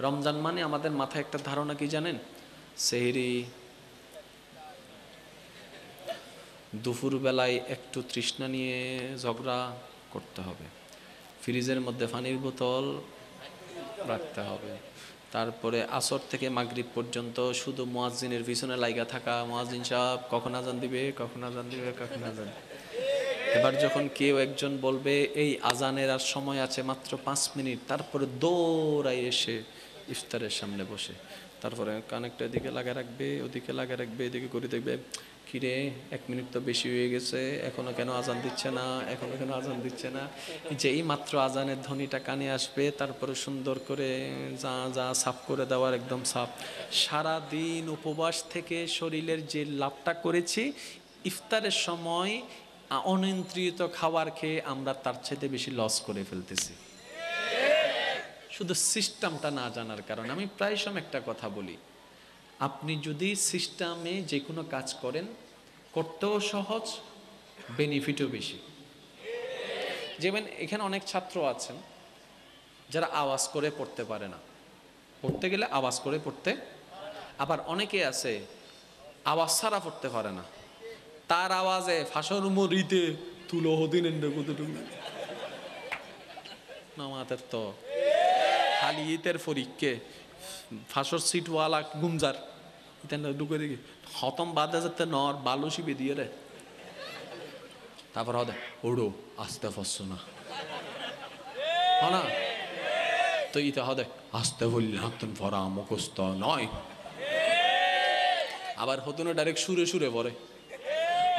রমজান মানে আমাদের মাথায় একটা ধারণা কি জানেন, সেহরি, দুপুরবেলায় একটু তৃষ্ণা নিয়ে ঝগড়া করতে হবে, ফ্রিজের মধ্যে পানির বোতল রাখতে হবে, তারপরে আসর থেকে মাগরিব পর্যন্ত শুধু মুয়াজ্জিনের পিছনে লাইগা থাকা, মুয়াজ্জিন সাহেব কখন আজান দিবে, কখন আজান দিবে, কখন আজান। এবার যখন কেউ একজন বলবে এই আজানের আর সময় আছে মাত্র 5 মিনিট, তারপরে দৌড়াই এসে ইফতারের সামনে বসে, তারপরে কানেকটা এদিকে লাগা রাখবে, ওদিকে লাগা রাখবে, এদিকে করে দেখবে কিরে 1 মিনিট তো বেশি হয়ে গেছে, এখনো কেন আজান দিচ্ছে না, এখনো কেন আজান দিচ্ছে না। যে এই মাত্র আজানের ধ্বনিটা কানে আসবে, তারপরে সুন্দর করে যা যা সাফ করে দেওয়ার, একদম সাফ। সারা দিন উপবাস থেকে শরীরের যে লাভটা করেছি, ইফতারের সময় অনিয়ন্ত্রিত খাবার খেয়ে আমরা তার চাইতে বেশি লস করে ফেলতেছি, শুধু সিস্টেমটা না জানার কারণে। আমি প্রায় সময় একটা কথা বলি, আপনি যদি সিস্টেমে যে কোনো কাজ করেন, করতেও সহজ, বেনিফিটও বেশি। যেমন এখানে অনেক ছাত্র আছেন যারা আওয়াজ করে পড়তে পারে না, পড়তে গেলে আওয়াজ করে পড়তে, আবার অনেকে আছে আওয়াজ ছাড়া পড়তে পারে না, তার আওয়াজে ফাঁসর মরিতে তুলো হদিন নামাতের তো হালিয়েতের ফরিককে ফাঁসর সিটওয়ালা গুমজার ইতেন ঢুকে দেখি হতম বাদে যেতে নর বালুসি বেদিয়ে রে, তারপর হদে ওড়ো আস্তে ফসছো না না, তো ইতে হদে আস্তে বললি হাতন ফরা মুখস্থ নয়, আবার হতুন ডাইরেক্ট সুরে সুরে পড়ে,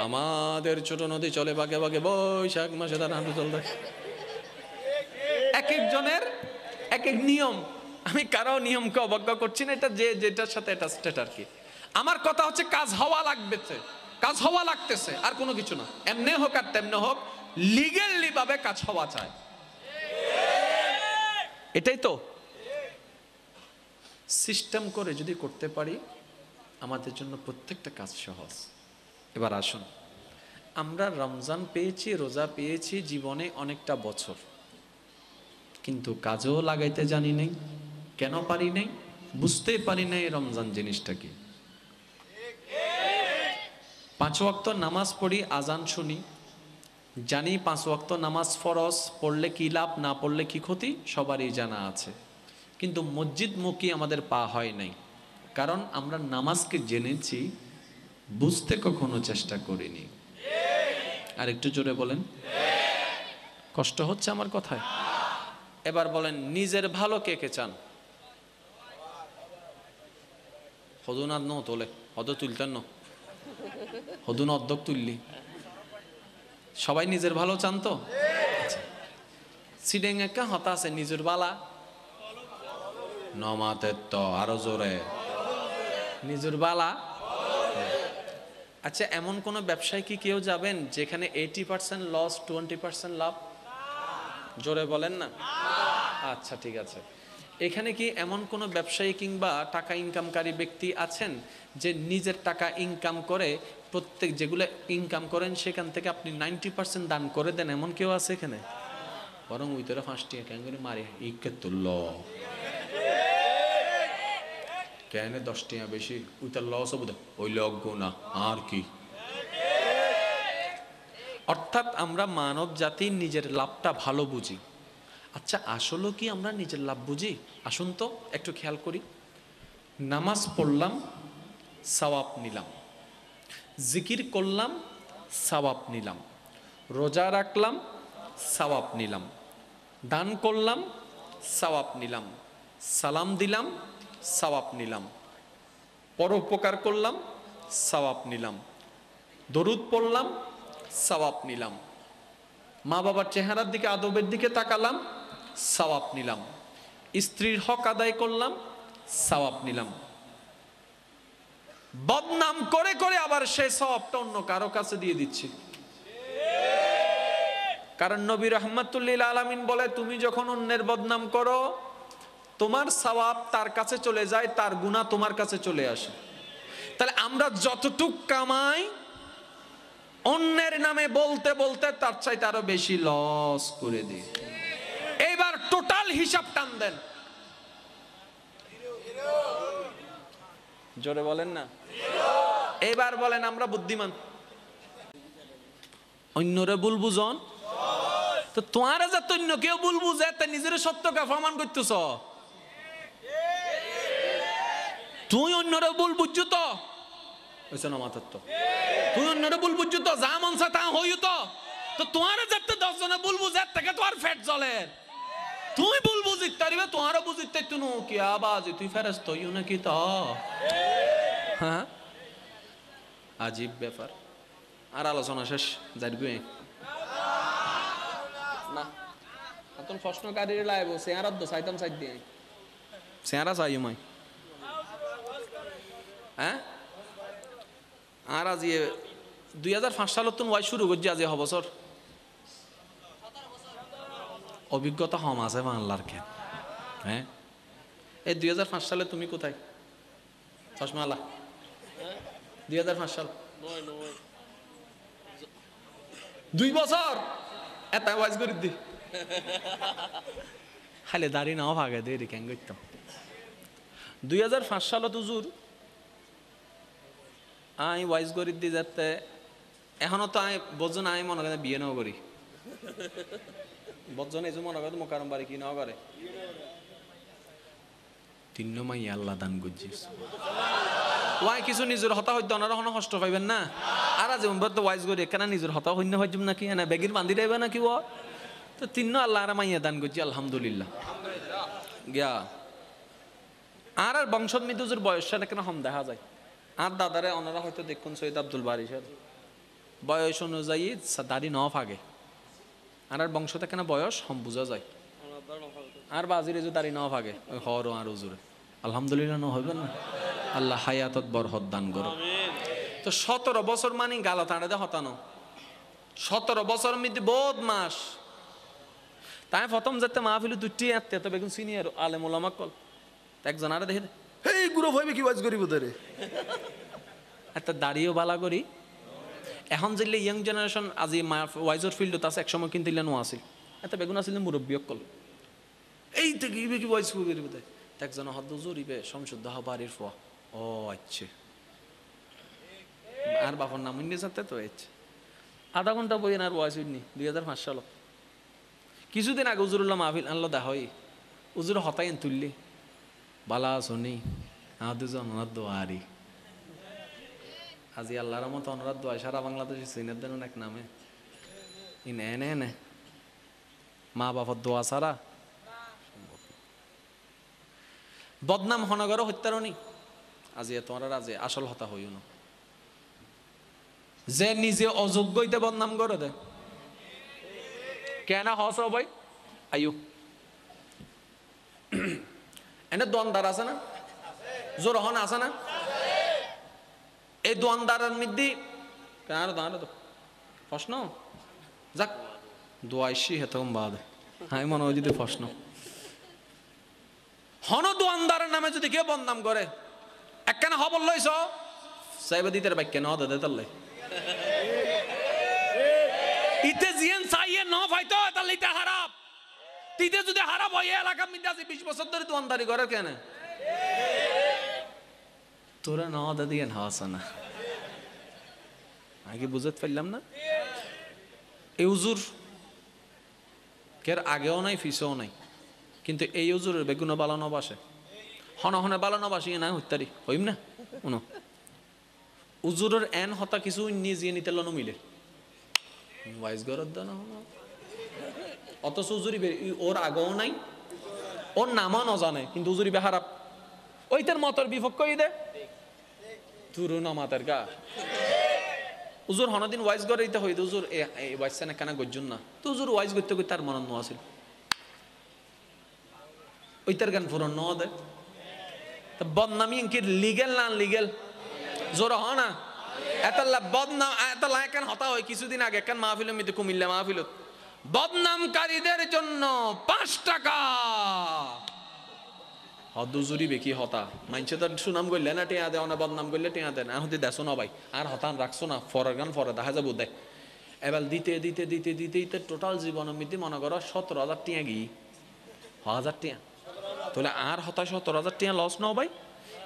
আমাদের ছোট নদী চলে বাগে বাগে বৈশাখ মাসে তার হাঁটু চলতে। এক একজনের এক এক নিয়ম, আমি কারো নিয়মকে অবজ্ঞা করছি না, এটা যে যেটার সাথে এটা স্টেট আর কি। আমার কথা হচ্ছে কাজ হওয়া লাগবে, কাজ হওয়া লাগতেছে, আর কোনো কিছু না। এমনি হোক আর তেমনি হোক, লিগ্যালি ভাবে কাজ হওয়া চায়, এটাই তো সিস্টেম করে যদি করতে পারি, আমাদের জন্য প্রত্যেকটা কাজ সহজ। এবার আসুন, আমরা রমজান পেয়েছি, রোজা পেয়েছি জীবনে অনেকটা বছর, কিন্তু কাজও লাগাইতে জানি নাই। কেন পারি নাই? বুঝতে পারি নাই রমজান জিনিসটা কি। 5 ওয়াক্ত নামাজ পড়ি, আজান শুনি, জানি 5 ওয়াক্ত নামাজ ফরজ, পড়লে কি লাভ, না পড়লে কি ক্ষতি সবারই জানা আছে, কিন্তু মসজিদ মুখী আমাদের পা হয় নাই, কারণ আমরা নামাজকে জেনেছি, বুঝতে কখনো চেষ্টা করিনি। আর একটু জোরে বলেন, কষ্ট হচ্ছে আমার কথায়? এবার বলেন, নিজের ভালো কে কে চান? হদুনাথ ন তোলে, হদ তুলতেন ন, হদুন অর্ধক তুললি, সবাই নিজের ভালো চান তো? সিডেং একটা হতা আছে নিজের বালা নমাতের তো আরো জোরে নিজের বালা। আচ্ছা, এমন কোন ব্যবসায় কি কেউ যাবেন যেখানে 80% লস 20% লাভ? জোরে বলেন না। আচ্ছা ঠিক আছে, এখানে কি এমন কোন ব্যবসায়ী কিংবা টাকা ইনকামকারী ব্যক্তি আছেন যে নিজের টাকা ইনকাম করে, প্রত্যেক যেগুলো ইনকাম করেন সেখান থেকে আপনি 90% দান করে দেন, এমন কেউ আছে এখানে? বরং ওই তোরা 5 টাকা কেন করে মারে ইকে তুলল, কেন 10 টাকা বেশি, ওইটা লস হবে, ওই লগ্ন না আর কি। অর্থাৎ আমরা মানব জাতি নিজের লাভটা ভালো বুঝি। আচ্ছা, আসলে কি আমরা নিজের লাভ বুঝি? আসুন তো একটু খেয়াল করি। নামাজ পড়লাম, সওয়াব নিলাম, জিকির করলাম, সওয়াব নিলাম, রোজা রাখলাম, সওয়াব নিলাম, দান করলাম, সওয়াব নিলাম, সালাম দিলাম, সওয়াব নিলাম, পরোপকার করলাম, সওয়াব নিলাম, দরুদ পড়লাম, সওয়াব নিলাম, মা বাবার চেহারার দিকে আদবের দিকে তাকালাম, সওয়াব নিলাম, স্ত্রীর হক আদায় করলাম, সওয়াব নিলাম। বদনাম করে করে আবার সেই সওয়াবটা অন্য কারো কাছে দিয়ে দিচ্ছি, কারণ নবী রাহমাতুল্লিল আলামিন বলে, তুমি যখন অন্যের বদনাম করো, তোমার সওয়াব তার কাছে চলে যায়, তার গুনাহ তোমার কাছে চলে আসে। তাহলে আমরা যতটুক কামাই অন্যের নামে বলতে বলতে তার চাইতে আরো বেশি লস করে দিই। এইবার টোটাল হিসাব টান দেন, জোরে বলেন না। এবার বলেন আমরা বুদ্ধিমান, অন্যরে ভুল বুঝন। তো তোমার যে অন্য কেউ ভুল বুঝে তা নিজের সত্যকে প্রমাণ করতেছ। তুই অন্যরে ভুল বুঝছো তো হয়েছে না মাথার তো, তুই অন্যরে ভুল বুঝছো তো যা মন চা তা হইও তো তোমার যাতে 10 জনে ভুল বুঝে থেকে তোমার ফেট জ্বলে। তুই ভুল বুঝিত পারিবে, তোমারও বুঝিতে তুই কি আবাজ তুই ফেরেশতা হইও নাকি তো। হ্যাঁ আজীব ব্যাপার। আর আলোচনা শেষ যাইবে না। এখন প্রশ্ন কারিয়ে লাইব চেহারা তো চাইতাম চাই দিয়ে চেহারা চাই মাই। হ্যাঁ আর আজ 2005 সালত তুমি ওয়াই শুরু করছি আজ বছর অভিজ্ঞতা কম আছে বাংলার কেন। হ্যাঁ এই 2005 সালে তুমি কোথায় চশমালা? 2005 সাল 2 বছর এত ওয়াজ করে দি খালি দাড়ি নাও ভাগে দেরি কেন করতাম। 2005 সালত হুজুর আমি ওয়াইজ করি দি যাতে এখনো তো আমি বজন আমি মনে করেন বিয়ে নাও করি বজন এই যে মনে করেন মোকারম বাড়ি কি নাও করে 3 মাই আল্লাহ দান করছিস ওয়াই কিছু নিজের হতা হইতে ওনারা কোনো কষ্ট পাইবেন না। আর আজ তো ওয়াইজ করি এখানে নিজের হতা হইন্য হইজম নাকি না বেগির বান্ধি দেবে নাকি ও তো 3 আল্লাহ আর মাইয়া দান করছি আলহামদুলিল্লাহ গিয়া। আর বংশত মৃত্যুজুর বয়সটা কেন কম দেখা যায়। আর দাদারে ওনারা হয়তো দেখুন সৈয়দ আব্দুল বারি সাহেব বয়স অনুযায়ী দাড়ি ন ফাগে আর বংশতে কেন বয়স কম বোঝা যায়। আর বাজির যে দাড়ি ন ফাগে ওই হর আর উজুরে আলহামদুলিল্লাহ ন হইবেন না। আল্লাহ হায়াতত বরহত দান করো। তো 17 বছর মানে গাল তাড়ে দে হতানো 17 বছর মধ্যে বহুত মাস তাই প্রথম যেতে মাহফিল দুটি আত্মীয় তো বেগুন সিনিয়র আলেম ওলামা কল একজন আরে দেখে এই গুরু ভাইবে কি ওয়াজ করিব তোরে একটা দাড়িও বালা করি। এখন যেলে ইয়াং জেনারেশন আজি ওয়াইজর ফিল্ডত আছে একসময় কিন্তু ইলেন আছিল এটা বেগুন আছিল মুরব্বী কল এই থেকে ইবে কি ওয়াইজ করিব তাই একজন হদ জুরিবে সমশুদ্ধ বাড়ির ফ ও আচ্ছা আর বাপর নাম নিয়ে যেতে তো আচ্ছা আধা ঘন্টা বই আর ওয়াইজ হইনি 2005 সাল কিছুদিন আগে উজুরুল্লাহ মাহফিল আনলো দা হয় উজুর হতাই তুললি বালা শুনি দুজন ওনার দোয়ারি আজি আল্লাহর মতো ওনার দোয়া সারা বাংলাদেশে চিনের দেন এক নামে ই নে মা বাবার দোয়া ছাড়া বদনাম হনগর হত্যারণী আজি তোমার আজি আসল হতা হইও না যে নিজে অযোগ্যইতে বদনাম করে দে কেন হস ভাই আয়ু এনে দোয়ানদার আছে না জোর হন আছে না এই দোয়ানদারের মধ্যে কেন দাঁড়া তো প্রশ্ন যাক দোয়াইশি হেতম বাদ আমি মনে হয় যদি প্রশ্ন হন দোয়ানদারের নামে যদি কেউ বদনাম করে একখানা খবর লইছ সাইবা দিতে বাক্য ন দে তাল্লাই ইতে জিয়ান চাইয়ে ন ফাইতো তাহলে এটা হারাপ তিতে যদি হারাপ হয় এলাকা মধ্যে আছে 20 বছর ধরে দোয়ানদারি করে কেন তোরা ন দে দিয়ে হাসা না আগে বুঝতে পারলাম না। এই হুজুর কের আগেও নাই পিছেও নাই কিন্তু এই হুজুরের বেগুন বালানো বাসে হন হনে বালানো বাসি না হইতারি হইম না উনো হুজুরের এন হতা কিছু নিজে নিতে লনো মিলে ওয়াইজ গরদ দানা অথচ হুজুরি ওর আগেও নাই ওর নামও ন জানে কিন্তু হুজুরি বেহারাপ ওইটার মতর বিপক্ষ দে তুরু নামাতের গা হুজুর হনদিন ওয়াইজ করে দিতে হইতো হুজুর এই ওয়াইজ না কেন গজ্জুন না তো হুজুর ওয়াইজ করতে করতে তার মনন আছিল ওইটার গান ফুরন ন দে তো বদনামি কি লিগেল না লিগেল জোর হ না এতলা বদনাম এতলা কেন হতা হয় কিছুদিন আগে কেন মাহফিলের মধ্যে কুমিল্লা মাহফিলত বদনামকারীদের জন্য 5 টাকা হদুজুরি বেকি হতা মানছে তো সুনাম করলে না টিয়া দে অনা বদনাম করলে টিয়া দেন হতে দেখো না ভাই আর হতান রাখছো না ফরের গান ফরে দেখা যাবো দেয় এবার দিতে দিতে দিতে দিতে দিতে টোটাল জীবনের মধ্যে মনে করো 17,000 টিয়া গি 1000 টিয়া তাহলে আর 70,000 টাকা লস নাও ভাই।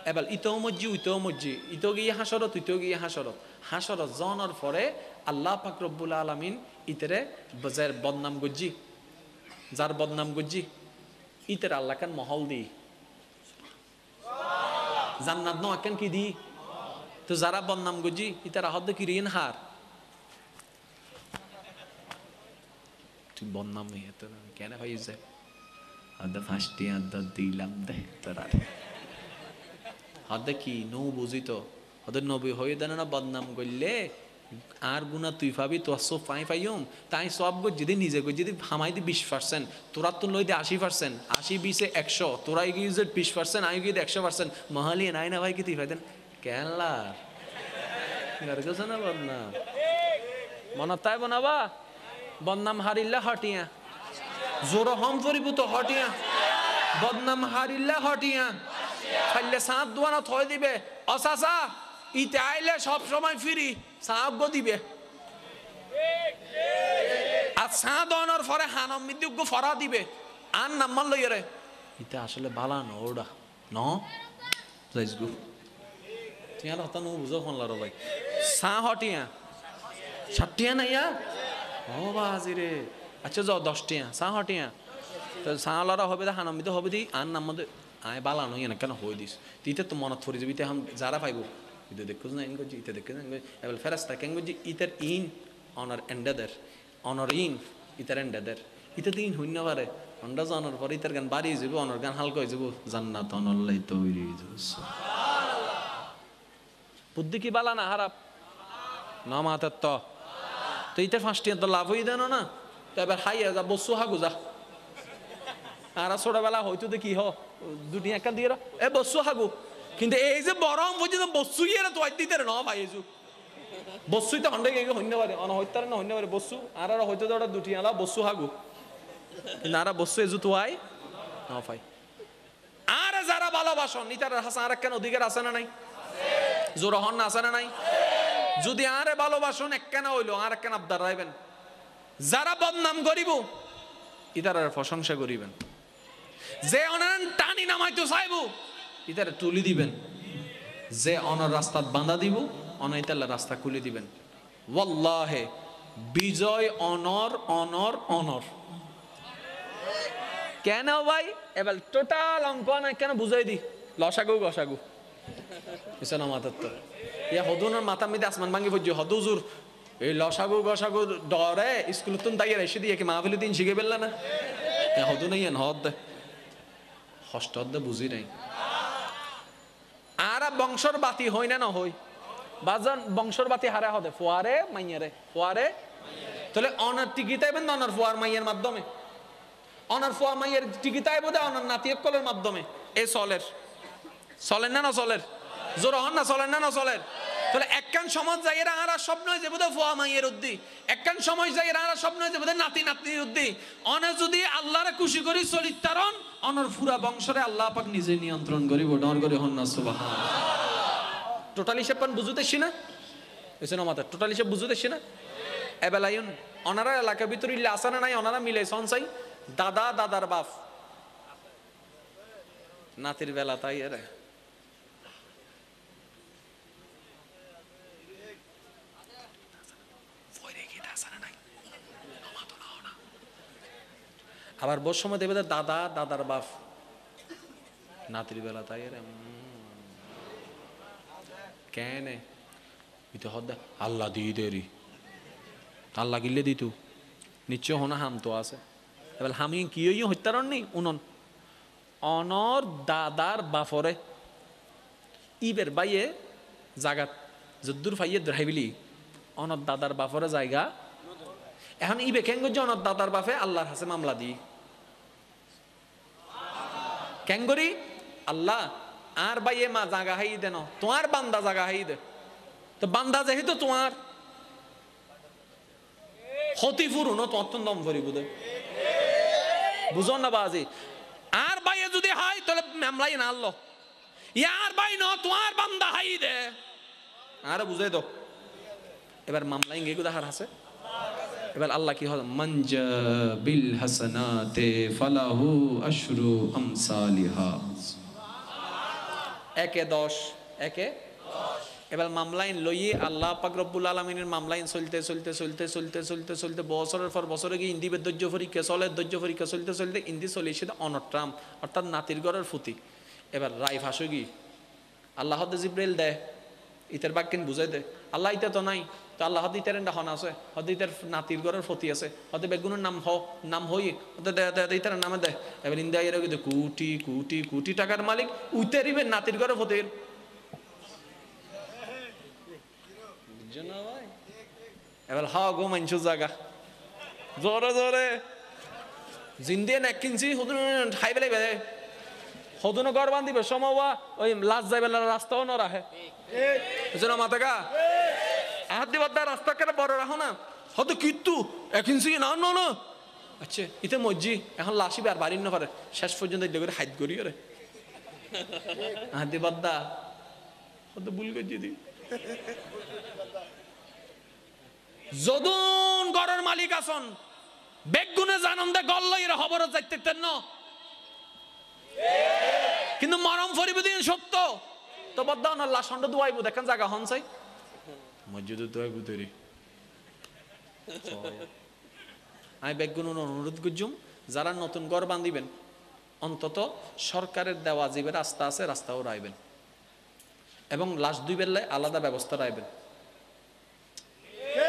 এবার ইতেও মজ্জি উইতেও মজ্জি, ইতেও গিয়ে হাসরত উইতেও গিয়ে হাসরত। হাসরত জনের পরে আল্লাহ পাক রব্বুল আলামিন ইতেরে যার বদনাম গজ্জি, যার বদনাম গজ্জি ইতের আল্লাহ কান মহল দি জান্নাত ন আকেন কি দি। তো যারা বদনাম গজ্জি ইতার আহদ কি রিন হার তুই বদনাম হইয়া তো কেন ভাই যায় আদা ফাঁসটি আদা দিলাম দে তোরা হদে কি নৌ বুঝি তো হদের নবী হয়ে দেন না বদনাম করলে আর গুণা তুই পাবি তো সব পাইম তাই সব গো যদি নিজে গো যদি হামাই দি 20%, তোরা তো লই দে 80%, 80-20 100, তোরা গিয়ে 20%, আমি গিয়ে 100%, মহালি নাই না ভাই কি তুই পাইতেন কেনলার গেছে না বদনাম মনে তাই বনাবা বদনাম হারিল্লা হটিয়া জোর হম করিব তো হটিয়া বদনাম হারিল্লা হটিয়া খাইলে সাঁত দোয়ানা থয় দিবে অসাসা ইতে আইলে সব সময় ফিরি সাহায্য দিবে আর সাঁ দোয়ানোর পরে হানম মৃত্যুজ্ঞ ফরা দিবে আর নাম্বার লইয়ে রে ইতে আসলে বালা ন ওটা ন যাইস গু টিয়ার হতা নো বুঝো ফোন লারো ভাই সাঁ হটিয়া 60 টিয়া নাইয়া ও বাজি রে আচ্ছা যাও 10 টিয়া সাঁ হটিয়া তো সাঁ লড়া হবে দা হানম মৃত্যু হবে দি আর নাম্বার আয় বালা নই না কেন হয়ে দিস তিতে তো মনত পড়ে যাবি হাম যারা পাইব ইতে দেখো না ইনগো ইতে দেখো না এবার ফেরাস্তা কেঙ্গো জি ইতার ইন অনার এন্ডাদার অনার ইন ইতার এন্ডাদার ইতে দিন হইন না পারে অন্ডা জানার পর ইতার গান বাড়ি যাব অনার গান হালকা হয়ে যাব জান্নাত অনল্লাই তৈরি যাব সুবহানাল্লাহ বুদ্ধি কি বালা না খারাপ না মাতার তো ইতে 5 টিয়া তো লাভ হই দেন না তো এবার হাইয়া যা বসু হাগু যা আর ছোটবেলা হয়তো দেখি হ দুটি একটা দিয়ে এ বসু হাগু কিন্তু এই যে বরং পর্যন্ত বসু ইয়ে তো দিতে ন ভাই এসু বসুই তো হন্ডে গিয়ে হইতে পারে অন হইতার না হইতে পারে বসু আর হয়তো তো ওটা দুটি আলা বসু হাগু কিন্তু আর বসু এজু তো আই ন ভাই আর যারা ভালোবাসন নিতার হাসান আর কেন অধিকার আছে না নাই জোর হন না আছে না নাই যদি আরে ভালোবাসন একখানা হইলো আর একখানা আবদার রাইবেন যারা বদনাম করিব ইতার প্রশংসা করিবেন যে অনার টানি নামাইতো চাইব ইতারে তুলি দিবেন যে অনার রাস্তা বাঁধা দিব অনাইতাল্লা রাস্তা খুলে দিবেন ওয়াল্লাহে বিজয় অনর অনর অনর কেন ভাই এবার টোটাল অঙ্ক না কেন বুঝাই দি লসাগু গসাগু এসে মাথার তো ইয়া হদুনের মাথা মেয়েদের আসমান ভাঙ্গি পড়ছে হদুজুর এই লসাগু গসাগু ডরে স্কুল তুন তাই এসে দিয়ে কি মাহফিলি দিন শিখে ফেললে না হদু নাই হদ হস্ত বুঝি নাই আর বংশর বাতি হই না না হই বাজান বংশর বাতি হারা হদে ফোয়ারে মাইয়ারে ফোয়ারে তাহলে অনার টিকিট আইবেন না অনার ফোয়ার মাইয়ের মাধ্যমে অনার ফোয়ার মাইয়ের টিকিট আইব দে অনার নাতিয়ক কলের মাধ্যমে এই চলের চলেন না না চলের জোর হন না চলেন না না চলের তাহলে একখান সমাজ যাই এরা আর স্বপ্ন হয়ে যাবে ফোয়া মাইয়ের উদ্দি একখান সময় যাই এরা আর স্বপ্ন হয়ে যাবে নাতি নাতনির উদ্দি অনে যদি আল্লাহরে খুশি করি চরিত্রারণ অনর পুরা বংশরে আল্লাহ পাক নিজে নিয়ন্ত্রণ করিব ডর করে হন না সুবহানাল্লাহ টোটালি সে পান বুঝুতেছি না এসে না মাথা টোটালি সে বুঝুতেছি না এবেলায়ন অনারা এলাকার ভিতরে ইল্লা আসানা নাই অনারা মিলে সনসাই দাদা দাদার বাপ নাতির বেলা তাই এরা আবার বস সময় দেবে দাদা দাদার বাপ নাতির বেলা তাই এর কেন আল্লাহ দিয়ে দেরি আল্লাহ গিলে দিতু নিশ্চয় হনা হাম তো আছে এবার হামি কি হত্যারণ নেই উনন অনর দাদার বাফরে ইবের বাইয়ে জাগাত যদ্দুর ফাইয়ে দ্রাইবিলি অনর দাদার বাফরে জায়গা এখন ইবে কেন করছে অনর দাদার বাপে আল্লাহর হাসে মামলা দি কেন করি আল্লাহ আর বাইয়ে মা জাগা হাই দেন তোমার বান্দা জাগা হাই দে তো বান্দা যেহেতু তোমার ক্ষতি ফুরুন তো অত্যন্ত দম করি বুঝে বুঝন না বাজি আর বাইয়ে যদি হাই তাহলে মামলাই না আল্লাহ ইয়ার বাই ন তোমার বান্দা হাই দে আর বুঝে তো এবার মামলা ইঙ্গে কোথায় হার আছে এবার আল্লাহ কি হয়, মানজা বিল হাসানাতে ফালাহু আশরু আমসালিহা, একে 10, একে 10। এবার মামলাইন লইয়ে আল্লাহ পাক রব্বুল আলামিনের মামলাইন চলতে চলতে চলতে চলতে চলতে চলতে বছরের পর বছরে গিয়ে ইন্দিবের ধৈর্য পরীক্ষা চলে, ধৈর্য পরীক্ষা চলতে চলতে ইন্দি চলে এসে অনট্রাম, অর্থাৎ নাতির ঘরের ফুতি। এবার রায় ফাঁসে গিয়ে আল্লাহ হদে জিব্রাইল দেয়, ইতার বাক্যেন বুঝাই দেয়, আল্লাহ ইতা তো নাই, তো আল্লাহ হদে ইতার হন আছে, হদে ইতার নাতির ঘরের ফতি আছে, হদে বেগুনের নাম হই হতে ইতার নামে দেয়। এবার ইন্দিয়া এর কোটি কোটি কোটি টাকার মালিক উইতারিবেন নাতির ঘরের ফতির। এবার হা গো মানছো জায়গা জোরে জোরে জিন্দিয়ে নেক কিনছি হদুন খাই বেলাই বেড়ে হদুন ঘর বান্ধিবে সমবা ওই লাশ যাইবে রাস্তাও ন রাখে বুঝছো মাতাকা আহাত দিবার রাস্তা কেন বড় রাখো না হয়তো কিন্তু একিনছি না না না। আচ্ছা ইতে মজ্জি এখন লাশিবে আর বাড়ি না পারে, শেষ পর্যন্ত করে হাইট করি রে আহাত দিবার দা হয়তো ভুল করে দিই। যদুন ঘরের মালিক আসন বেগুনে জানন দে গল্ল এর খবর যাইতেন না, কিন্তু মরম ফরিবে দিন সত্য তো বদ্দা না লাশন্ড দুয়াইব দেখেন জায়গা হন চাই মসজিদ দুয়াইব তৈরি। আমি বেগুন অনুরোধ করছুম যারা নতুন ঘর বান্ধিবেন অন্তত সরকারের দেওয়া জীবের রাস্তা আছে রাস্তাও রাইবেন এবং লাশ দুই বেলায় আলাদা ব্যবস্থা রাইবেন,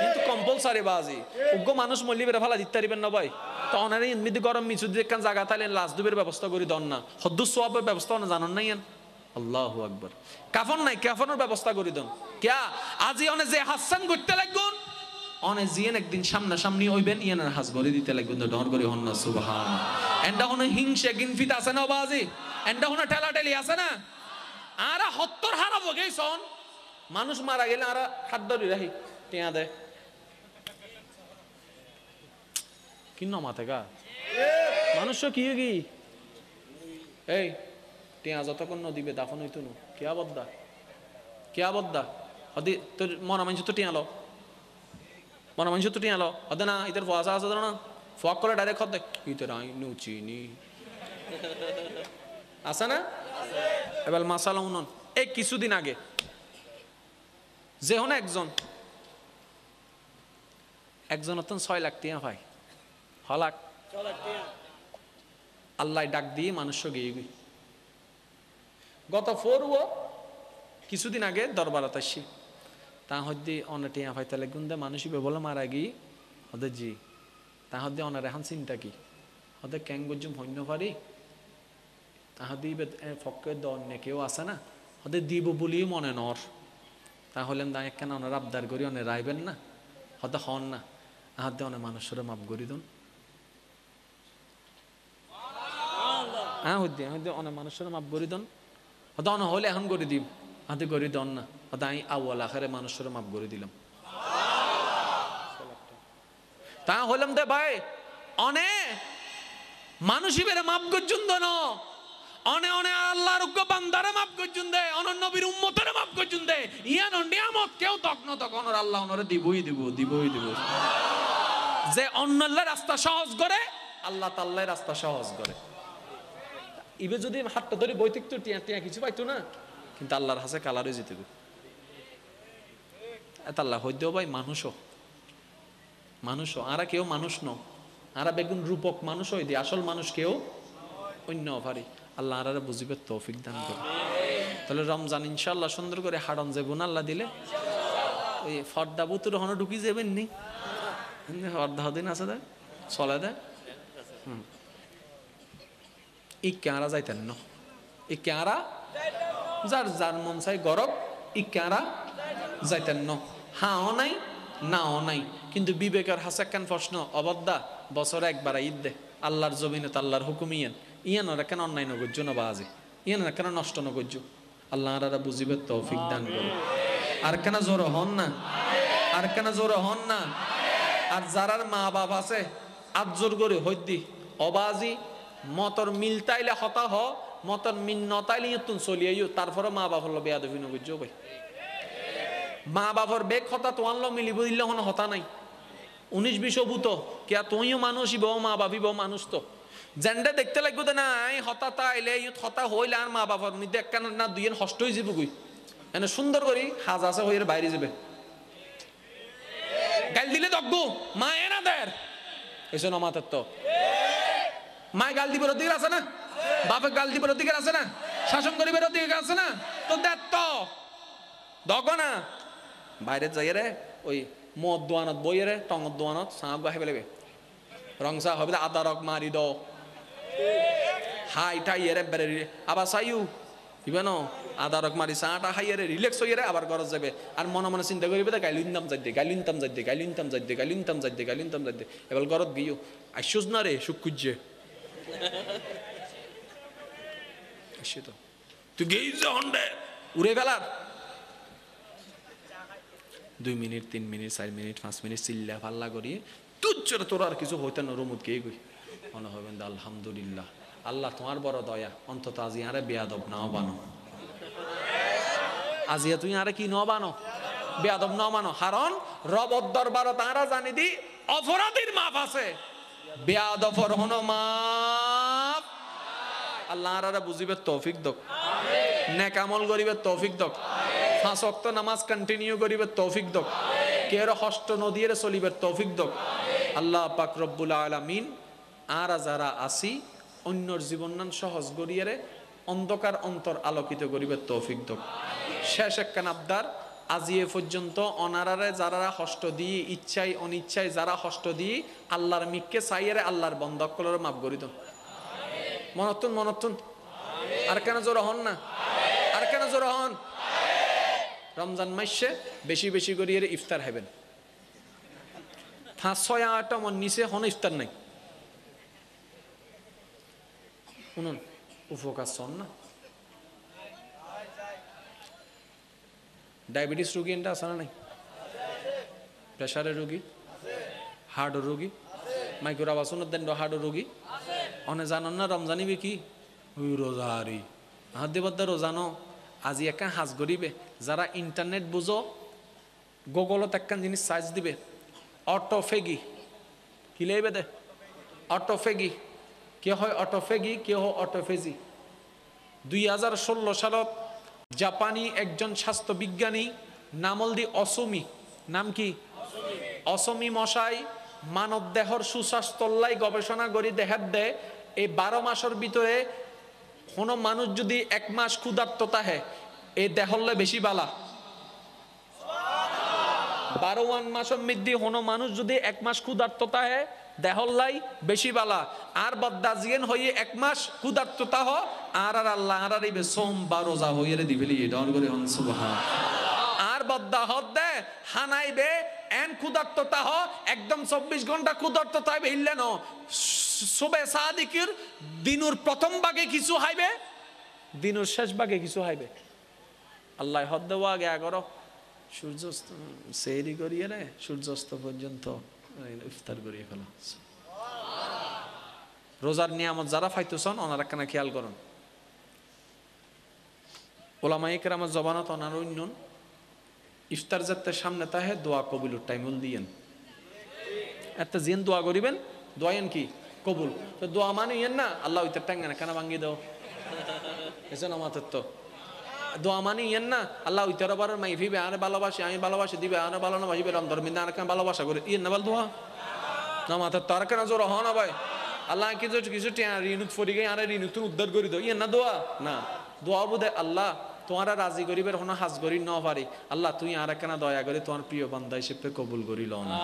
কিন্তু কম্পালসারি বাজি উগ্র মানুষ মল্লি বেড়ে ফেলা দিতে পারিবেন না ভাই। তো অনারে ইনমিদি গরম মিছু দেখান জায়গা তাইলে লাশ দুবের ব্যবস্থা করি দন না, হদ্দু সোয়াবের ব্যবস্থা না জানান নাই আল্লাহু আকবার। কাফন নাই কাফনের ব্যবস্থা করি দন ক্যা আজি অনে যে হাসান করতে লাগুন অনে জিয়েন একদিন সামনা সামনি হইবেন ইয়ানের হাস গরি দিতে লাগবেন তো ডর করি হন না সুবহান। এন্ডা হনে হিংসে গিনফিত আছে না বাজি, এন্ডা হনে ঠেলাঠেলি আছে না, আরা হত্তর হারাবো গেছন মানুষ মারা গেলে আরা হাত ধরি রাখি টিয়া দে কিন্ন মাথে গা মানুষ কি কি এই টিয়া যতক্ষণ নদীবে দাফন হইতো না কে আবদ্ধা হদি তোর মনা মানুষ তো টিয়া লো মনা মানুষ তো টিয়া লো হদে না ইতার ফোয়াশা আছে না ফোয়াক করে ডাইরেক্ট হদে ইতার আই নুচিনি আছে না। এবার মাসালা উনন এই কিছুদিন আগে যে হন একজন অতন 6 লাখ টিয়া ভাই হলাক আল্লাহ ডাক দিয়ে মানুষ গিয়ে গই গত ফোরও কিছুদিন আগে দরবারত আসছি তা হদ্দি অনেক টিয়া ভাই তাহলে গুন্দে মানুষই বলে মারা গিয়ে ওদের জি তা হদ্দি অনার এখন চিন্তা কি ওদের ক্যাং গজ্জুম হইন্য পারি তাহাদি ফকের দন্যে কেউ আছে না ওদের দিব বলিও মনে নর তাহলে দা একখানা অনার আবদার করি অনে রাইবেন না হতে হন না আহাত দিয়ে অনেক মানুষের মাপ করি দন অনেক মানুষের মাপ করি দন হতে অনে হলে এখন করে দিব হাতে করি দন না হতে আমি আউ্ল আখারে মানুষের মাপ করে দিলাম তা হলাম দে ভাই অনে মানুষই বেড়ে মাপ করছুন দন অনে অনে আল্লাহর উগ্র বান্দারে মাফ করছুন দে অনন্য নবীর উম্মতের মাফ করছুন দে ইয়ান নিয়ামত কেউ তখন তখন আল্লাহ ওনরে দিবই দিব যে অন্য আল্লাহর রাস্তা সহজ করে আল্লাহ তাআলার রাস্তা সহজ করে। ইবে যদি হাতটা ধরে বৈতিক তো টিয়া টিয়া কিছু পাইতো না, কিন্তু আল্লাহর হাসে কালারে যেতে গো এত আল্লাহ হইতেও ভাই মানুষও আরা কেউ মানুষ ন আরা বেগুন রূপক মানুষ হই দি আসল মানুষ কেউ অন্য ভারী আল্লাহ আরা বুঝিবে তৌফিক দান করে। তাহলে রমজান ইনশাআল্লাহ সুন্দর করে হাড়ন যাবো না আল্লাহ দিলে ওই ফর্দা বুতুর হন ঢুকি যাবেন নি ফর্দা দিন আছে দে চলে দে ই ক্যারা যাইতেন ন ই ক্যারা যার যার মন চাই গরব ই ক্যারা যাইতেন ন হাও নাই নাও নাই, কিন্তু বিবেকের হাসে কেন প্রশ্ন অবদ্দা বছরে একবার ঈদ দে আল্লাহর জমিনে আল্লাহর হুকুম ইয়ানোরা কেন অন্যায় নগর্য না বাজে ইয়ানোরা কেন নষ্ট নগর্য আল্লাহ আরা বুঝিবে তৌফিক দান করে। আর কেন জোর হন না আর যারার মা বাপ আছে আজ জোর করে হইদি অবাজি মতর মিলতাইলে হতা হ মতর মিল নতাইলে তুন চলিয়াইও তারপরে মা বাপ হলো বেয়াদবি নগর্য ভাই মা বাপর বেগ হতা তো আনলো মিলিব দিলে হন হতা নাই 19-20 ভূত কিয়া তুইও মানুষই বউ মা বাবি বউ মানুষ তো জেন্ডা দেখতে লাগবো না হঠাৎ আইলে হতা হইলে আর মা বাবার মধ্যে একখান না দুইজন হষ্ট হয়ে যাবো গুই এনে সুন্দর করি হাজ আছে হয়ে বাইরে যাবে গাল দিলে দগ্গু মা এনা দের এসে নমাতের তো মায় গাল দিবার অধিকার আছে না বাপে গাল দিবার অধিকার আছে না শাসন করিবার অধিকার আছে না তো দেখ তো দগ না বাইরে যাই রে ওই মদ দোয়ানত বইয়ে রে টঙত দোয়ানত সাঁপ গাহে পেলেবে রংসা হবে আদা রক মারি দ হাই ঠাই এরে বেড়ে আবার সাইউ ইবেন আদা রক মারি সাঁটা হাই এরে রিল্যাক্স হয়ে রে আবার ঘর যাবে আর মনে মনে চিন্তা করিবে গাইলিনতাম যাই দে গাইলিনতাম যাই দে গাইলিনতাম যাই দে গাইলিনতাম যাই দে গাইলিনতাম যাই দে এবার ঘরত গিয়েও আইসুস না রে সুখ খুঁজছে আসে তো তুই গেইছ হন্ডে উড়ে ফেলার 2 মিনিট 3 মিনিট 4 মিনিট 5 মিনিট চিল্লা পাল্লা করিয়ে তুচ্ছরে তোর আর কিছু হইতে না রুমুত কে গই মনে হবেন আলহামদুলিল্লাহ আল্লাহ তোমার বড় দয়া অন্তত আজি আরে বেয়াদব নাও বানো আজিয়া তুই আরে কি ন বানো বেয়াদব ন মানো কারণ রব দরবার তারা জানি দি অপরাধীর মাপ আছে বেয়াদবর হনো মাপ আল্লাহ আরা বুঝিবে তৌফিক দক নেক আমল করিবে তৌফিক দক 5 ওয়াক্ত নামাজ কন্টিনিউ করিবে তৌফিক দক কের হষ্ট নদীরে চলিবে তৌফিক দক আল্লাহ পাক রব্বুল আলামিন আর যারা আসি অন্যর জীবনান সহজ করিয়ে অন্ধকার অন্তর আলোকিত করিবে তৌফিক দক শেষ একখান আবদার আজিয়ে পর্যন্ত অনারারে যারা হষ্ট দিয়ে ইচ্ছাই অনিচ্ছায় যারা হষ্ট দিয়ে আল্লাহর মিককে চাইয়ে আল্লাহর বন্ধকলের মাপ করিত মনতুন আর কেন জোর হন না আর কেন জোর হন রমজান মাসে বেশি বেশি করিয়ে ইফতার হবেন 5-6-8 মন নিচে হন ইফতার নাই শুনুন উপকার শোন না ডায়াবেটিস রোগী এটা আছে না নাই প্রেশারের রোগী হার্টের রোগী মাইক্রোবাসনের দেন হার্টের রোগী অনে জানান না রমজানিবে কি ওই রোজারি হাত দেবদ্দা রোজানো আজি একা হাজ গরিবে যারা ইন্টারনেট বুঝো গুগলত একখান জিনিস সার্চ দিবে অটোফেগি কি লাইবে দে অটোফেগি কে হয় অটোফেগি কে হয় অটোফেজি 2016 সালত জাপানি একজন স্বাস্থ্য বিজ্ঞানী নামলদি অসমি নাম কি অসমি মশাই মানব দেহর সুস্বাস্থ্যলাই গবেষণা করি দেখাত দেয় এই 12 মাসের ভিতরে কোনো মানুষ যদি 1 মাস ক্ষুধার্ততা হয় এই দেহলে বেশি বালা 12 মাসের মধ্যে কোনো মানুষ যদি 1 মাস ক্ষুধার্ততা হয় দেহল্লাই বেশি বালা আর বদ্দাজিয়েন হয়ে 1 মাস ক্ষুধার্ততা হ আর আল্লাহ আর ইবে সোম বা রোজা হইয়ে দিবেলি ডন করে হন সুবহান আর বদ্দা হদ দে হানাইবে এন ক্ষুধার্ততা হ একদম 24 ঘন্টা ক্ষুধার্ততা হইবে ইল্লেন সুবে সাদিকের দিনুর প্রথম ভাগে কিছু হইবে দিনুর শেষ ভাগে কিছু হইবে আল্লাহ হদ দেওয়া আগে আগরো সূর্যাস্ত সেহরি করিয়ে রে সূর্যাস্ত পর্যন্ত ইফতার করিয়ে ফেলা রোজার নিয়ামত যারা ফাইতেছেন ওনারা কেন খেয়াল করুন ওলামায়ে কেরামের জবানত ওনার অন্যন ইফতার যাতে সামনে তাহে দোয়া কবুলের টাইমুল দিয়েন একটা জিন দোয়া করিবেন দোয়াইন কি কবুল তো দোয়া মানে ইয়েন না আল্লাহ ওইটার টাঙ্গা না কেন ভাঙ্গি দাও এসেন আমাদের তো দোয়া মানে ইয়েন না আল্লাহ ওইটার আবার মাইফিবে আরে ভালোবাসি আমি ভালোবাসি দিবে আরে ভালো না বাসিবে রাম ধর্মিন আর কেন ভালোবাসা করে ইয়েন না বল দোয়া না মাথার তার কেন জোর হ না ভাই আল্লাহ কিছু কিছু রিনুক ফরি গে আরে রিনুক তুমি উদ্ধার করে দাও ইয়েন না দোয়া না দোয়া বুধে আল্লাহ তোমারা রাজি করিবের হন হাজ করি ন পারি আল্লাহ তুই আর কেন দয়া করে তোমার প্রিয় বান্দা হিসেবে কবুল করিল না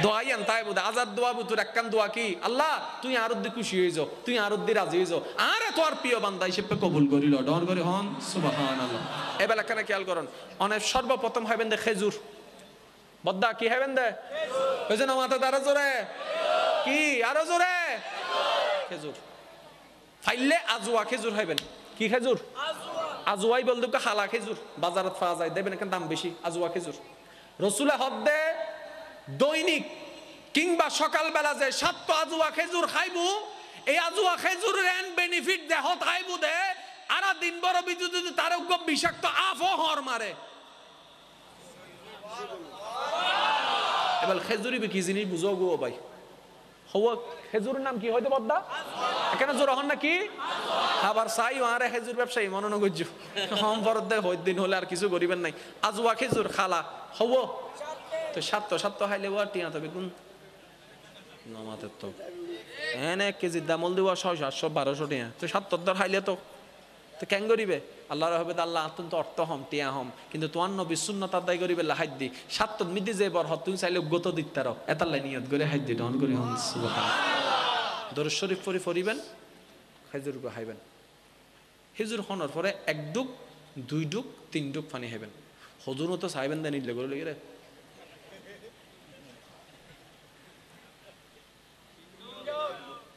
দোয়াই আন তাই বুধ আজাদ দোয়া বুতুর একখান দোয়া কি আল্লাহ তুই আর উদ্দি খুশি হয়ে যাও তুই আর উদ্দি রাজি হয়ে যাও আর তোমার প্রিয় বান্দা হিসেবে কবুল করিল ডর করে হন সুবহানাল্লাহ এবেলা কেন খেয়াল করুন অনেক সর্বপ্রথম হইবেন দে খেজুর বদ্দা কি হইবেন দে ওই যে মাথা দ্বারা জোরে কি আরো জোরে খেজুর ফাইলে আজুয়া খেজুর হইবেন কি খেজুর আজুয়াই বলতো হালা খেজুর বাজারত পাওয়া যায় দেবেন এখানে দাম বেশি আজুয়া খেজুর রসুলে হদ্দে দৈনিক কিংবা সকালবেলা যে 7টা আজুয়া খেজুর খাইবো এই আজুয়া খেজুরের এন বেনিফিট দেহত খাইবো দে আর দিন বড় বিদ্যুৎ তার বিষাক্ত আফ হর মারে এবার খেজুরি কি জিনিস বুঝো গো ভাই হওয়া খেজুরের নাম কি হয়তো বদ্দা এখানে জোর হন না কি আবার চাই আরে খেজুর ব্যবসায়ী মনে নগর্য হম ফরত দেয় হই দিন হলে আর কিছু করিবেন নাই আজওয়া খেজুর খালা হব তো সাত খাইলে ও টিয়া তবে কোন নমাতের তো এনে 1 কেজির দামল দেওয়া 600-700-1200 টিয়া তো 70 দর খাইলে তো কেন করিবে আল্লাহর হবে আল্লাহ অত্যন্ত অর্থ হম টিয়া হম কিন্তু তোমার নবী সুন্নাত আদায় করিবে লাহাই দি 7 মিদি যে বর হত তুমি চাইলে গত দিতার এতাল্লাই নিয়ত করে হাই দি ডন করি হন সুবহানাল্লাহ দরুদ শরীফ পড়িবেন খেজুর গো খাইবেন খেজুর হনর পরে 1 ডুক 2 ডুক 3 ডুক পানি খাইবেন হজুরও তো চাইবেন দেন ইলে করে লেগে